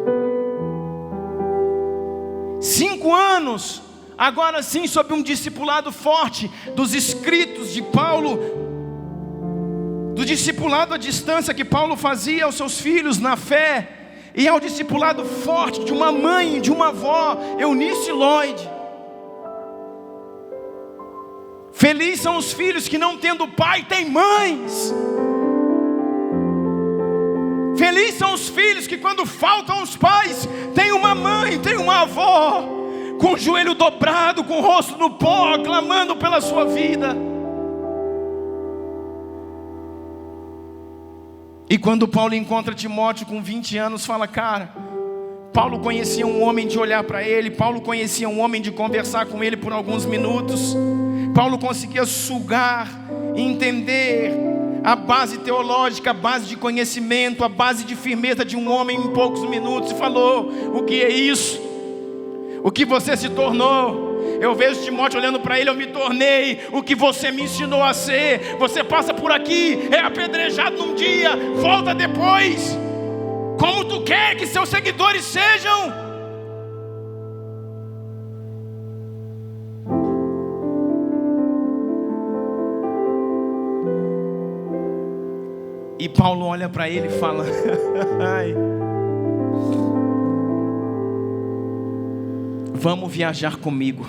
5 anos, agora sim, sob um discipulado forte dos escritos de Paulo, do discipulado à distância que Paulo fazia aos seus filhos na fé, e ao discipulado forte de uma mãe, de uma avó, Eunice e Lloyd. Felizes são os filhos que, não tendo pai, têm mães. Felizes são os filhos que, quando faltam os pais, têm uma mãe, têm uma avó, com o joelho dobrado, com o rosto no pó, clamando pela sua vida. E quando Paulo encontra Timóteo com 20 anos, fala: cara, Paulo conhecia um homem de olhar para ele, Paulo conhecia um homem de conversar com ele por alguns minutos. Paulo conseguia sugar e entender a base teológica, a base de conhecimento, a base de firmeza de um homem em poucos minutos. E falou: o que é isso? O que você se tornou? Eu vejo Timóteo olhando para ele: eu me tornei o que você me ensinou a ser. Você passa por aqui, é apedrejado num dia, volta depois. Como tu quer que seus seguidores sejam? E Paulo olha para ele e fala: ai, vamos viajar comigo.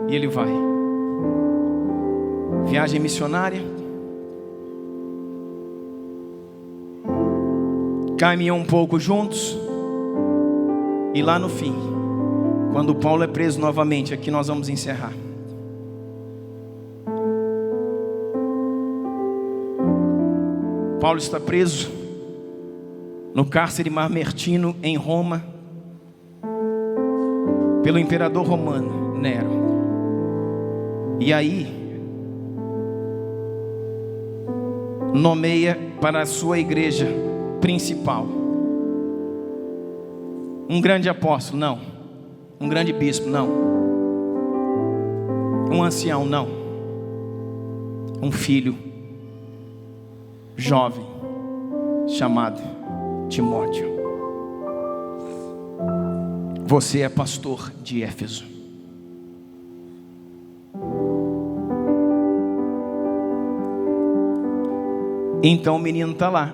E ele vai. Viagem missionária. Caminham um pouco juntos. E lá no fim, quando Paulo é preso novamente, aqui nós vamos encerrar. Paulo está preso no cárcere Mamertino, em Roma, pelo imperador romano, Nero. E aí, nomeia para a sua igreja principal um grande apóstolo, não. Um grande bispo, não. Um ancião, não. Um filho jovem chamado Timóteo. Você é pastor de Éfeso. Então o menino está lá,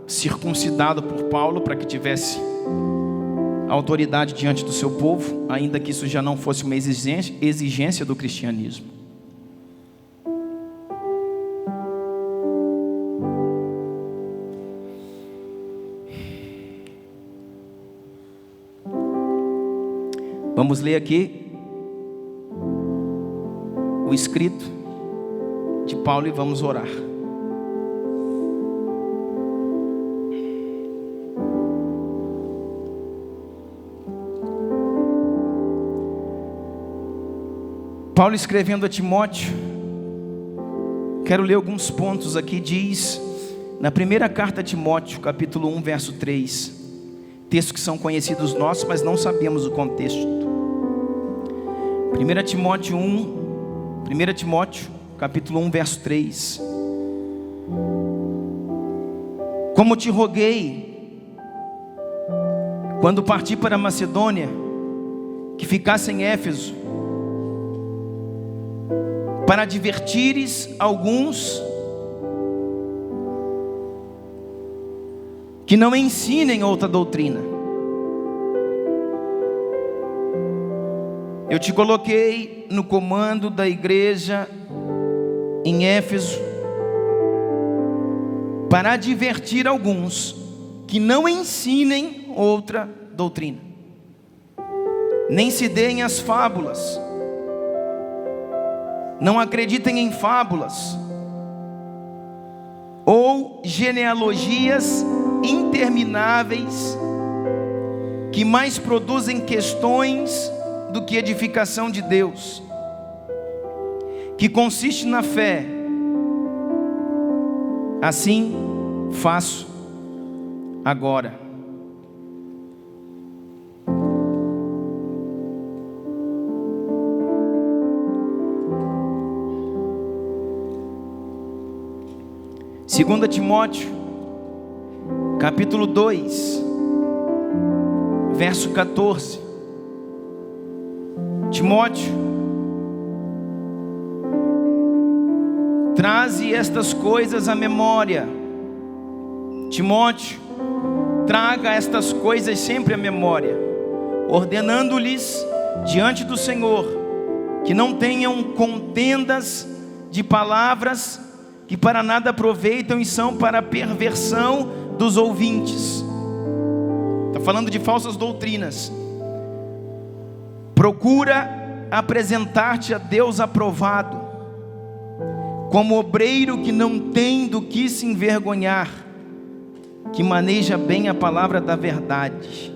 circuncidado por Paulo para que tivesse autoridade diante do seu povo, ainda que isso já não fosse uma exigência do cristianismo. Vamos ler aqui o escrito de Paulo e vamos orar. Paulo escrevendo a Timóteo, quero ler alguns pontos aqui. Diz na primeira carta a Timóteo, capítulo 1, verso 3, textos que são conhecidos nossos, mas não sabemos o contexto. 1 Timóteo, capítulo 1, verso 3. Como te roguei, quando parti para a Macedônia, que ficasse em Éfeso, para advertires alguns que não ensinem outra doutrina. Eu te coloquei no comando da igreja em Éfeso para advertir alguns que não ensinem outra doutrina, nem se deem as fábulas. Não acreditem em fábulas ou genealogias intermináveis que mais produzem questões do que edificação de Deus, que consiste na fé. Assim faço agora. Segunda Timóteo, capítulo 2, verso 14. Timóteo, traze estas coisas à memória. Timóteo, traga estas coisas sempre à memória, ordenando-lhes diante do Senhor que não tenham contendas de palavras que para nada aproveitam e são para a perversão dos ouvintes. Está falando de falsas doutrinas. Procura apresentar-te a Deus aprovado, como obreiro que não tem do que se envergonhar, que maneja bem a palavra da verdade.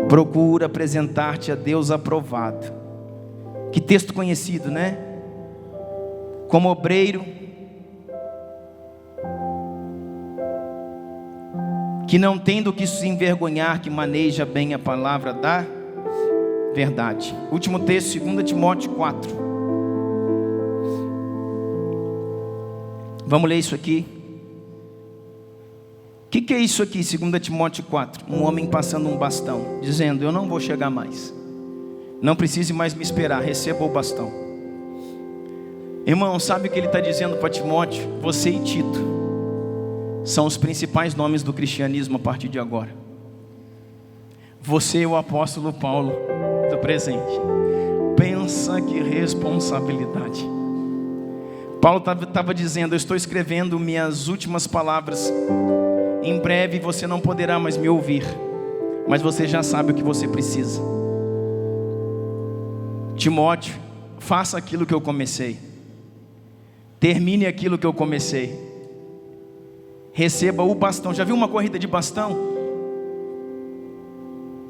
Procura apresentar-te a Deus aprovado. Que texto conhecido, né? Como obreiro que não tem do que se envergonhar, que maneja bem a palavra da verdade. Último texto, 2 Timóteo 4. Vamos ler isso aqui. O que é isso aqui? 2 Timóteo 4. Um homem passando um bastão, dizendo: eu não vou chegar mais, não precise mais me esperar, receba o bastão. Irmão, sabe o que ele está dizendo para Timóteo? Você e Tito são os principais nomes do cristianismo a partir de agora. Você é o apóstolo Paulo do presente. Pensa que responsabilidade. Paulo estava dizendo: eu estou escrevendo minhas últimas palavras. Em breve você não poderá mais me ouvir, mas você já sabe o que você precisa. Timóteo, faça aquilo que eu comecei. Termine aquilo que eu comecei. Receba o bastão. Já viu uma corrida de bastão?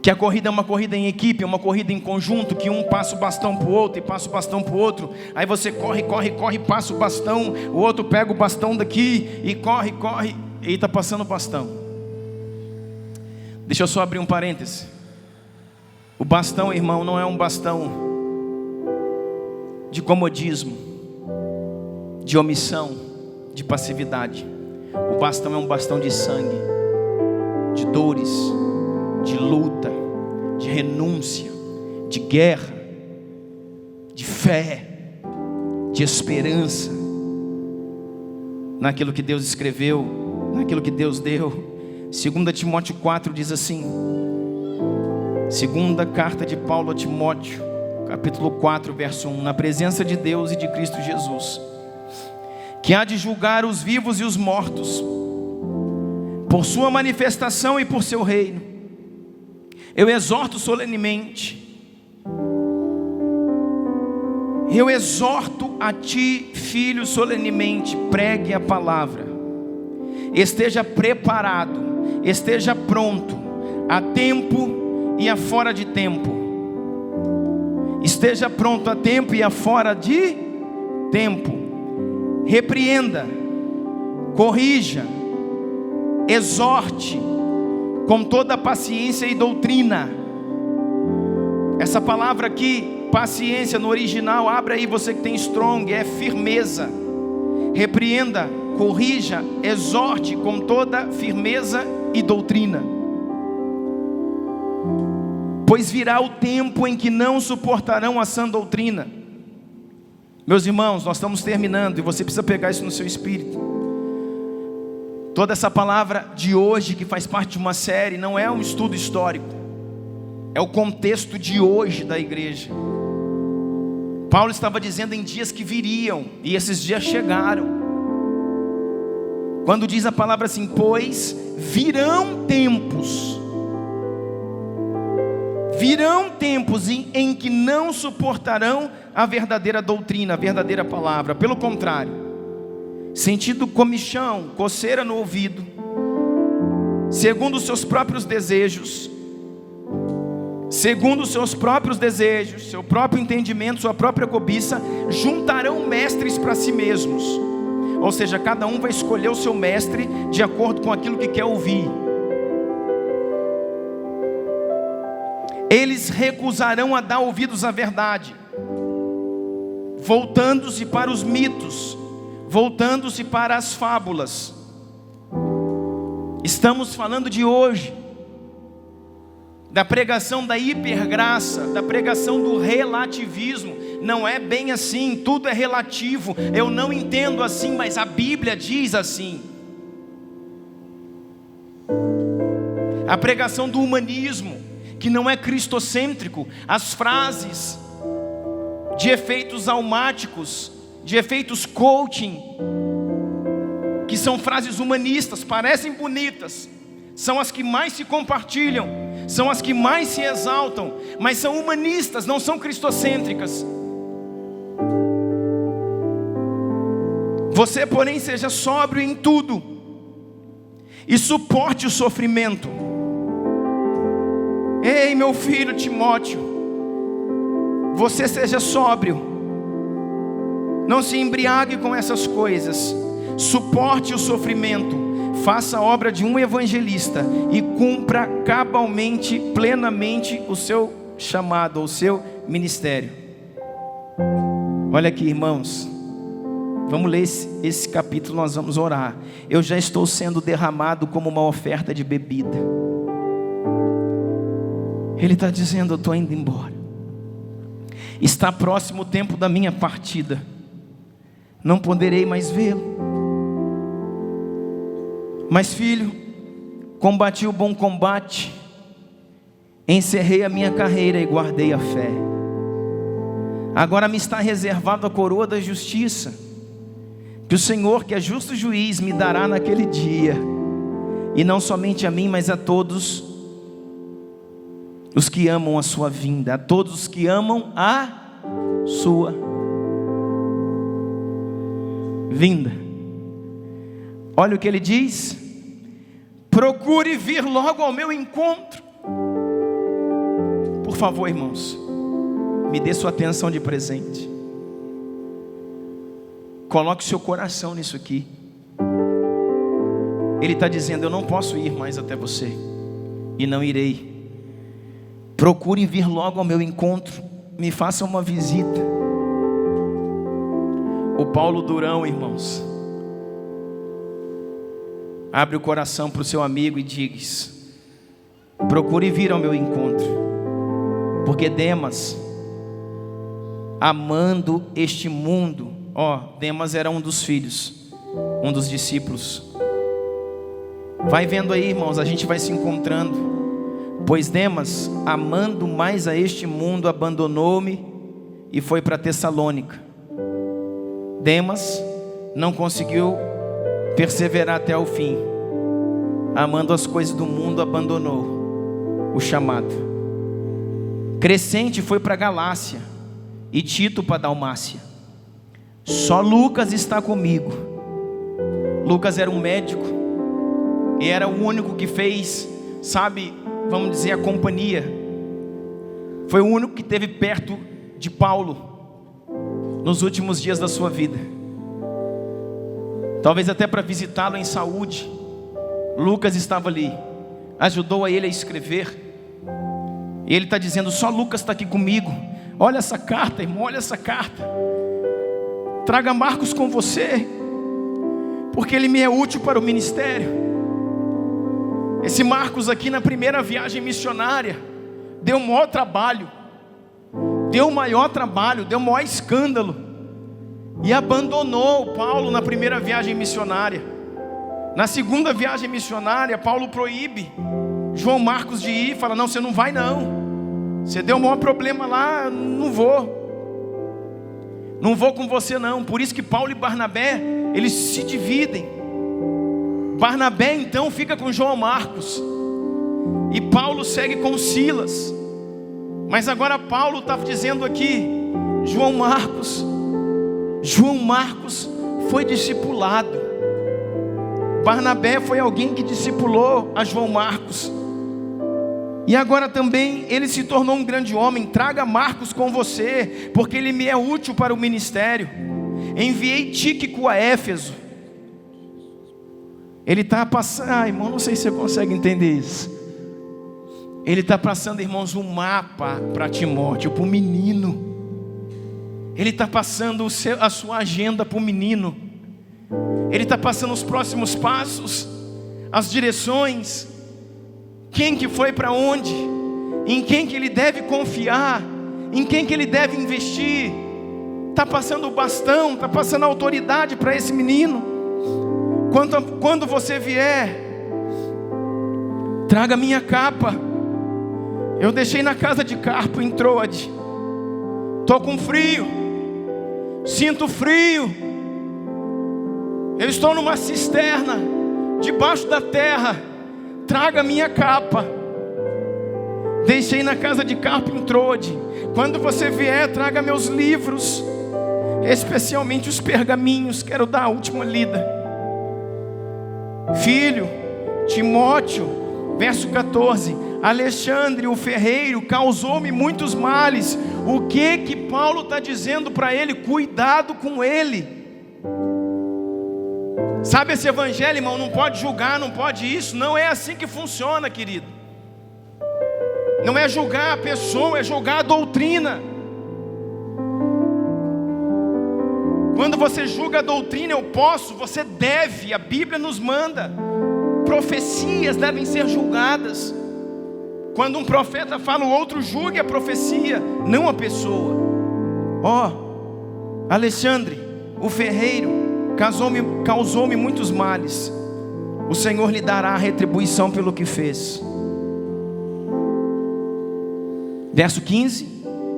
Que a corrida é uma corrida em equipe, é uma corrida em conjunto, que um passa o bastão para o outro e passa o bastão para o outro. Aí você corre, passa o bastão, o outro pega o bastão daqui e corre, e está passando o bastão. Deixa eu só abrir um parêntese. O bastão, irmão, não é um bastão de comodismo, de omissão, de passividade. O bastão é um bastão de sangue, de dores, de luta, de renúncia, de guerra, de fé, de esperança naquilo que Deus escreveu, naquilo que Deus deu. 2 Timóteo 4 diz assim, segunda carta de Paulo a Timóteo, capítulo 4, verso 1: na presença de Deus e de Cristo Jesus, que há de julgar os vivos e os mortos, por sua manifestação e por seu reino, eu exorto solenemente, eu exorto a ti, filho, solenemente, pregue a palavra, esteja preparado, esteja pronto, a tempo e a fora de tempo. Esteja pronto a tempo e a fora de tempo. Repreenda, corrija, exorte com toda a paciência e doutrina. Essa palavra aqui, paciência, no original, abre aí você que tem strong, é firmeza. Repreenda, corrija, exorte com toda firmeza e doutrina. Pois virá o tempo em que não suportarão a sã doutrina. Meus irmãos, nós estamos terminando e você precisa pegar isso no seu espírito. Toda essa palavra de hoje, que faz parte de uma série, não é um estudo histórico, é o contexto de hoje da igreja. Paulo estava dizendo em dias que viriam, e esses dias chegaram. Quando diz a palavra assim, pois virão tempos em que não suportarão a verdadeira doutrina, a verdadeira palavra. Pelo contrário, sentindo comichão, coceira no ouvido, segundo os seus próprios desejos, seu próprio entendimento, sua própria cobiça, juntarão mestres para si mesmos. Ou seja, cada um vai escolher o seu mestre de acordo com aquilo que quer ouvir. Eles recusarão a dar ouvidos à verdade, voltando-se para os mitos, voltando-se para as fábulas. Estamos falando de hoje, da pregação da hipergraça, da pregação do relativismo. Não é bem assim, tudo é relativo, eu não entendo assim, mas a Bíblia diz assim. A pregação do humanismo, que não é cristocêntrico, as frases de efeitos almáticos, de efeitos coaching, que são frases humanistas, parecem bonitas, são as que mais se compartilham, são as que mais se exaltam, mas são humanistas, não são cristocêntricas. Você, porém, seja sóbrio em tudo e suporte o sofrimento. Ei, meu filho Timóteo, você seja sóbrio, não se embriague com essas coisas, suporte o sofrimento, faça a obra de um evangelista e cumpra cabalmente, plenamente o seu chamado, o seu ministério. Olha aqui, irmãos, vamos ler esse capítulo, nós vamos orar. Eu já estou sendo derramado como uma oferta de bebida. Ele está dizendo, eu estou indo embora. Está próximo o tempo da minha partida. não poderei mais vê-lo. Mas filho, combati o bom combate, encerrei a minha carreira e guardei a fé. Agora me está reservada a coroa da justiça, que o Senhor, que é justo juiz, me dará naquele dia, e não somente a mim, mas a todos os que amam a sua vinda, a todos os que amam a sua vinda. Olha o que ele diz: procure vir logo ao meu encontro. Por favor, irmãos, me dê sua atenção de presente. Coloque seu coração nisso aqui. Ele está dizendo: eu não posso ir mais até você, e não irei. Procure vir logo ao meu encontro, me faça uma visita. O Paulo Durão, irmãos, abre o coração para o seu amigo e diz: procure vir ao meu encontro, porque Demas, amando este mundo, Demas era um dos filhos, um dos discípulos. Vai vendo aí, irmãos, a gente vai se encontrando. Pois Demas, amando mais a este mundo, abandonou-me e foi para Tessalônica. Demas não conseguiu perseverar até o fim, amando as coisas do mundo, abandonou o chamado. Crescente foi para Galácia e Tito para Dalmácia. Só Lucas está comigo. Lucas era um médico e era o único que fez, vamos dizer, a companhia. Foi o único que esteve perto de Paulo nos últimos dias da sua vida, talvez até para visitá-lo em saúde. Lucas estava ali, ajudou a ele a escrever. E ele está dizendo: só Lucas está aqui comigo. Olha essa carta, irmão, olha essa carta. Traga Marcos com você, porque ele me é útil para o ministério. Esse Marcos aqui, na primeira viagem missionária, deu o maior trabalho, deu o maior escândalo, e abandonou Paulo na primeira viagem missionária. Na segunda viagem missionária, Paulo proíbe João Marcos de ir, fala: não, você não vai não, você deu o maior problema lá, não vou com você não. Por isso que Paulo e Barnabé, eles se dividem. Barnabé então fica com João Marcos, e Paulo segue com Silas. Mas agora Paulo estava dizendo aqui: João Marcos foi discipulado. Barnabé foi alguém que discipulou a João Marcos, e agora também ele se tornou um grande homem. Traga Marcos com você, porque ele me é útil para o ministério. Enviei Tíquico a Éfeso. Ele está passando, irmão, não sei se você consegue entender isso. Ele está passando, irmãos, um mapa para Timóteo, para o menino. Ele está passando a sua agenda para o menino. Ele está passando os próximos passos, as direções, quem que foi para onde, em quem que ele deve confiar, em quem que ele deve investir. Está passando o bastão, está passando a autoridade para esse menino. Quando você vier, traga minha capa. Eu deixei na casa de Carpo em Troade. Estou com frio, sinto frio. Eu estou numa cisterna, debaixo da terra. Traga minha capa. Deixei na casa de Carpo em Troade. Quando você vier, traga meus livros, especialmente os pergaminhos. Quero dar a última lida. Filho, Timóteo, verso 14: Alexandre, o ferreiro, causou-me muitos males. O que Paulo está dizendo para ele? Cuidado com ele. Sabe esse evangelho, irmão? Não pode julgar, não pode isso. Não é assim que funciona, querido. Não é julgar a pessoa, é julgar a doutrina. Quando você julga a doutrina, você deve, a Bíblia nos manda. Profecias devem ser julgadas. Quando um profeta fala, o outro julgue a profecia, não a pessoa. Alexandre, o ferreiro causou-me muitos males. O Senhor lhe dará a retribuição pelo que fez. Verso 15,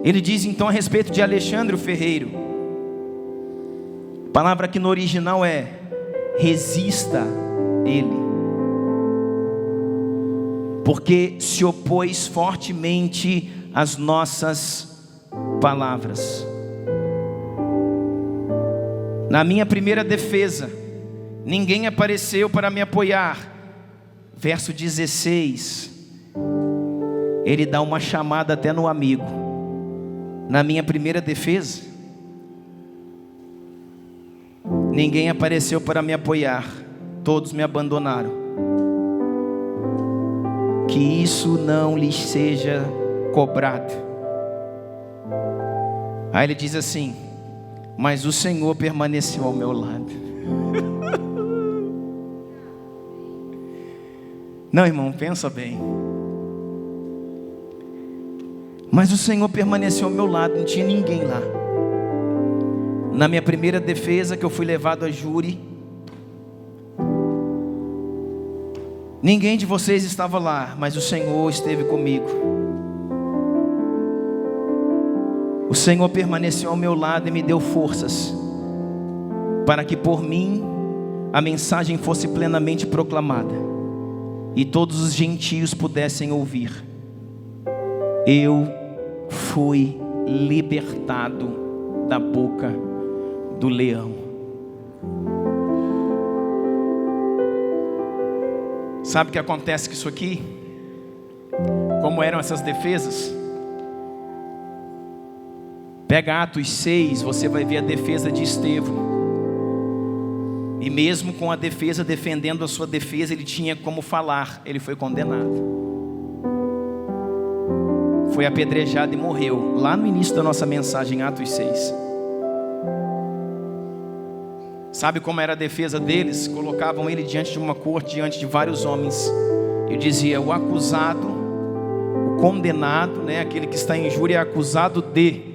ele diz então a respeito de Alexandre o ferreiro. A palavra aqui no original é: resista ele, porque se opôs fortemente às nossas palavras. Na minha primeira defesa, ninguém apareceu para me apoiar. Verso 16, ele dá uma chamada até no amigo. Na minha primeira defesa, ninguém apareceu para me apoiar, todos me abandonaram. Que isso não lhes seja cobrado. Aí ele diz assim: mas o Senhor permaneceu ao meu lado. Não, irmão, pensa bem. Mas o Senhor permaneceu ao meu lado, não tinha ninguém lá. Na minha primeira defesa, que eu fui levado a júri, ninguém de vocês estava lá, mas o Senhor esteve comigo. O Senhor permaneceu ao meu lado e me deu forças, para que por mim a mensagem fosse plenamente proclamada, e todos os gentios pudessem ouvir. Eu fui libertado da boca do leão. Sabe o que acontece com isso aqui? Como eram essas defesas? Pega Atos 6, você vai ver a defesa de Estevão. E mesmo com a defesa defendendo a sua defesa, ele tinha como falar, ele foi condenado. Foi apedrejado e morreu, lá no início da nossa mensagem, Atos 6. Sabe como era a defesa deles? Colocavam ele diante de uma corte, diante de vários homens, e dizia: o acusado, o condenado, aquele que está em júri, é acusado de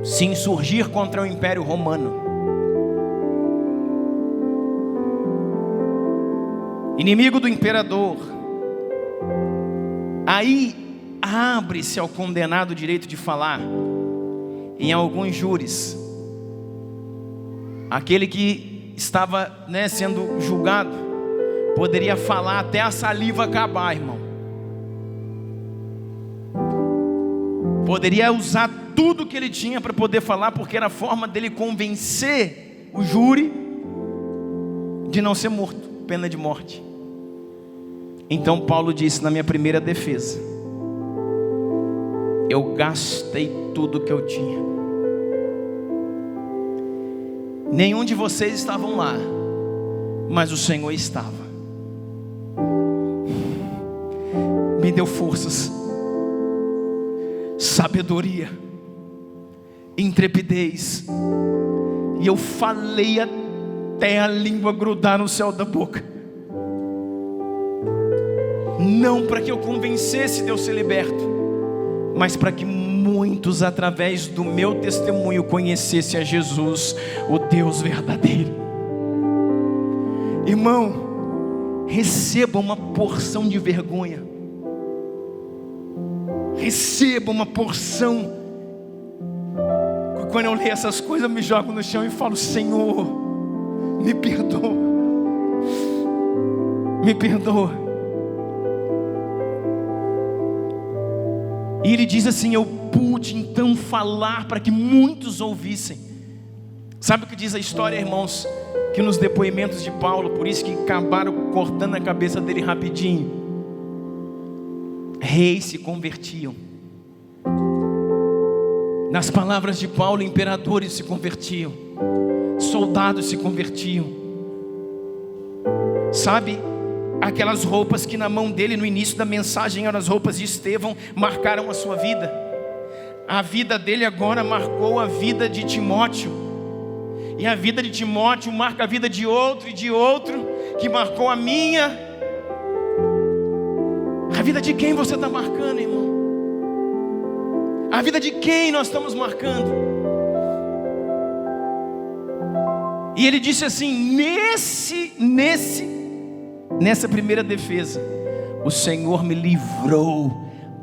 se insurgir contra o Império Romano, inimigo do imperador. Aí abre-se ao condenado o direito de falar. Em alguns júris, aquele que estava sendo julgado poderia falar até a saliva acabar, irmão. Poderia usar tudo que ele tinha para poder falar, porque era a forma dele convencer o júri de não ser morto, pena de morte. Então Paulo disse: na minha primeira defesa, eu gastei tudo que eu tinha. Nenhum de vocês estavam lá, mas o Senhor estava. Me deu forças, sabedoria, intrepidez, e eu falei até a língua grudar no céu da boca. Não para que eu convencesse de eu ser liberto, mas para que muitos, através do meu testemunho, conhecessem a Jesus, o Deus verdadeiro. Irmão, receba uma porção de vergonha, receba uma porção. Quando eu leio essas coisas, eu me jogo no chão e falo: Senhor, me perdoa, me perdoa. E ele diz assim: eu pude então falar para que muitos ouvissem. Sabe o que diz a história, irmãos? Que nos depoimentos de Paulo, por isso que acabaram cortando a cabeça dele rapidinho, reis se convertiam. Nas palavras de Paulo, imperadores se convertiam, soldados se convertiam. Sabe, aquelas roupas que na mão dele no início da mensagem eram as roupas de Estevão, marcaram a sua vida. A vida dele agora marcou a vida de Timóteo, e a vida de Timóteo marca a vida de outro e de outro, que marcou a minha. A vida de quem você está marcando, irmão? A vida de quem nós estamos marcando? E ele disse assim: nessa primeira defesa, o Senhor me livrou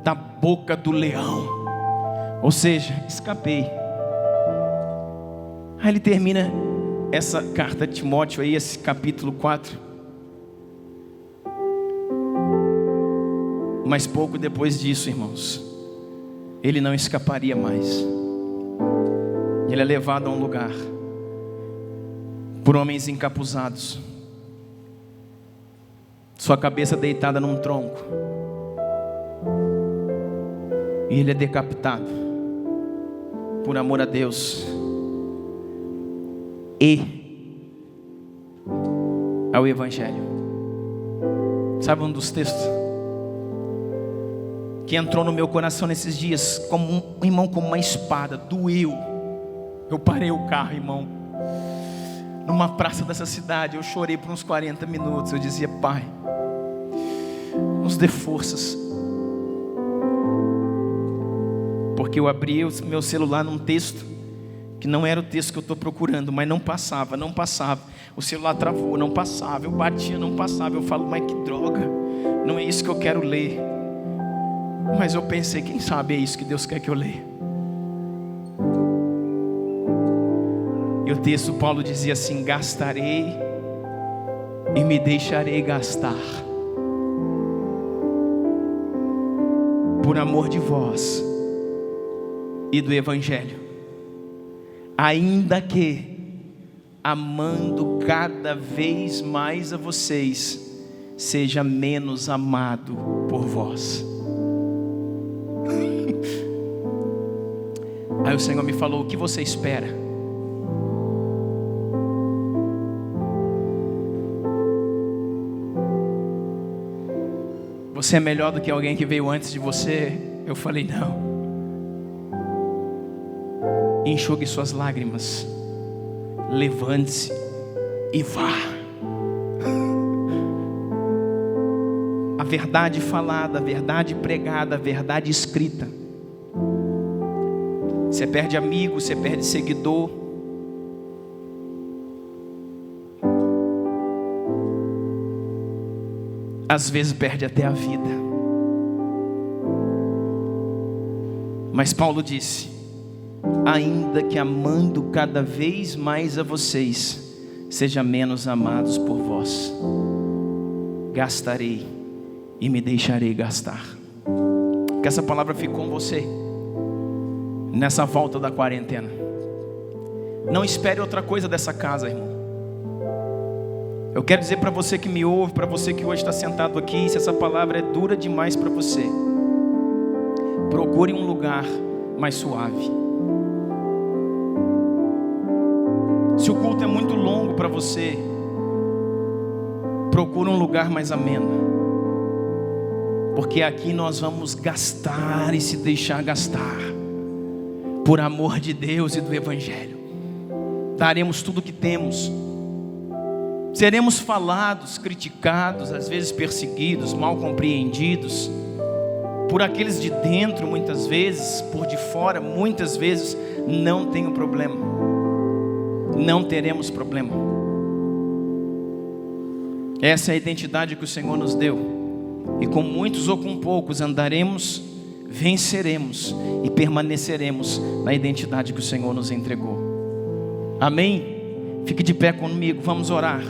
da boca do leão. Ou seja, escapei. Aí ele termina essa carta de Timóteo aí, esse capítulo 4. Mas pouco depois disso, irmãos, ele não escaparia mais. Ele é levado a um lugar por homens encapuzados, sua cabeça deitada num tronco, e ele é decapitado por amor a Deus e ao Evangelho. Sabe um dos textos que entrou no meu coração nesses dias, como irmão, como uma espada, doeu. Eu parei o carro, irmão, numa praça dessa cidade, eu chorei por uns 40 minutos. Eu dizia: Pai, nos dê forças. Porque eu abri o meu celular num texto que não era o texto que eu estou procurando, mas não passava. O celular travou, não passava. Eu batia, não passava. Eu falo: mas que droga, não é isso que eu quero ler. Mas eu pensei: quem sabe é isso que Deus quer que eu leia. E o texto, Paulo dizia assim: gastarei e me deixarei gastar, por amor de vós e do Evangelho, ainda que amando cada vez mais a vocês, seja menos amado por vós. Aí o Senhor me falou: o que você espera? Você é melhor do que alguém que veio antes de você? Eu falei: não. Enxugue suas lágrimas, levante-se e vá. A verdade falada, a verdade pregada, a verdade escrita. Você perde amigo, você perde seguidor. Às vezes perde até a vida. Mas Paulo disse: ainda que amando cada vez mais a vocês, seja menos amados por vós, gastarei e me deixarei gastar. Que essa palavra fique com você nessa volta da quarentena. Não espere outra coisa dessa casa, irmão. Eu quero dizer para você que me ouve, para você que hoje está sentado aqui, se essa palavra é dura demais para você, procure um lugar mais suave. Se o culto é muito longo para você, procure um lugar mais ameno, porque aqui nós vamos gastar e se deixar gastar, por amor de Deus e do Evangelho. Daremos tudo o que temos. Seremos falados, criticados, às vezes perseguidos, mal compreendidos, por aqueles de dentro muitas vezes, por de fora muitas vezes. Não tenho problema, não teremos problema. Essa é a identidade que o Senhor nos deu, e com muitos ou com poucos andaremos, venceremos e permaneceremos na identidade que o Senhor nos entregou. Amém? Fique de pé comigo, vamos orar.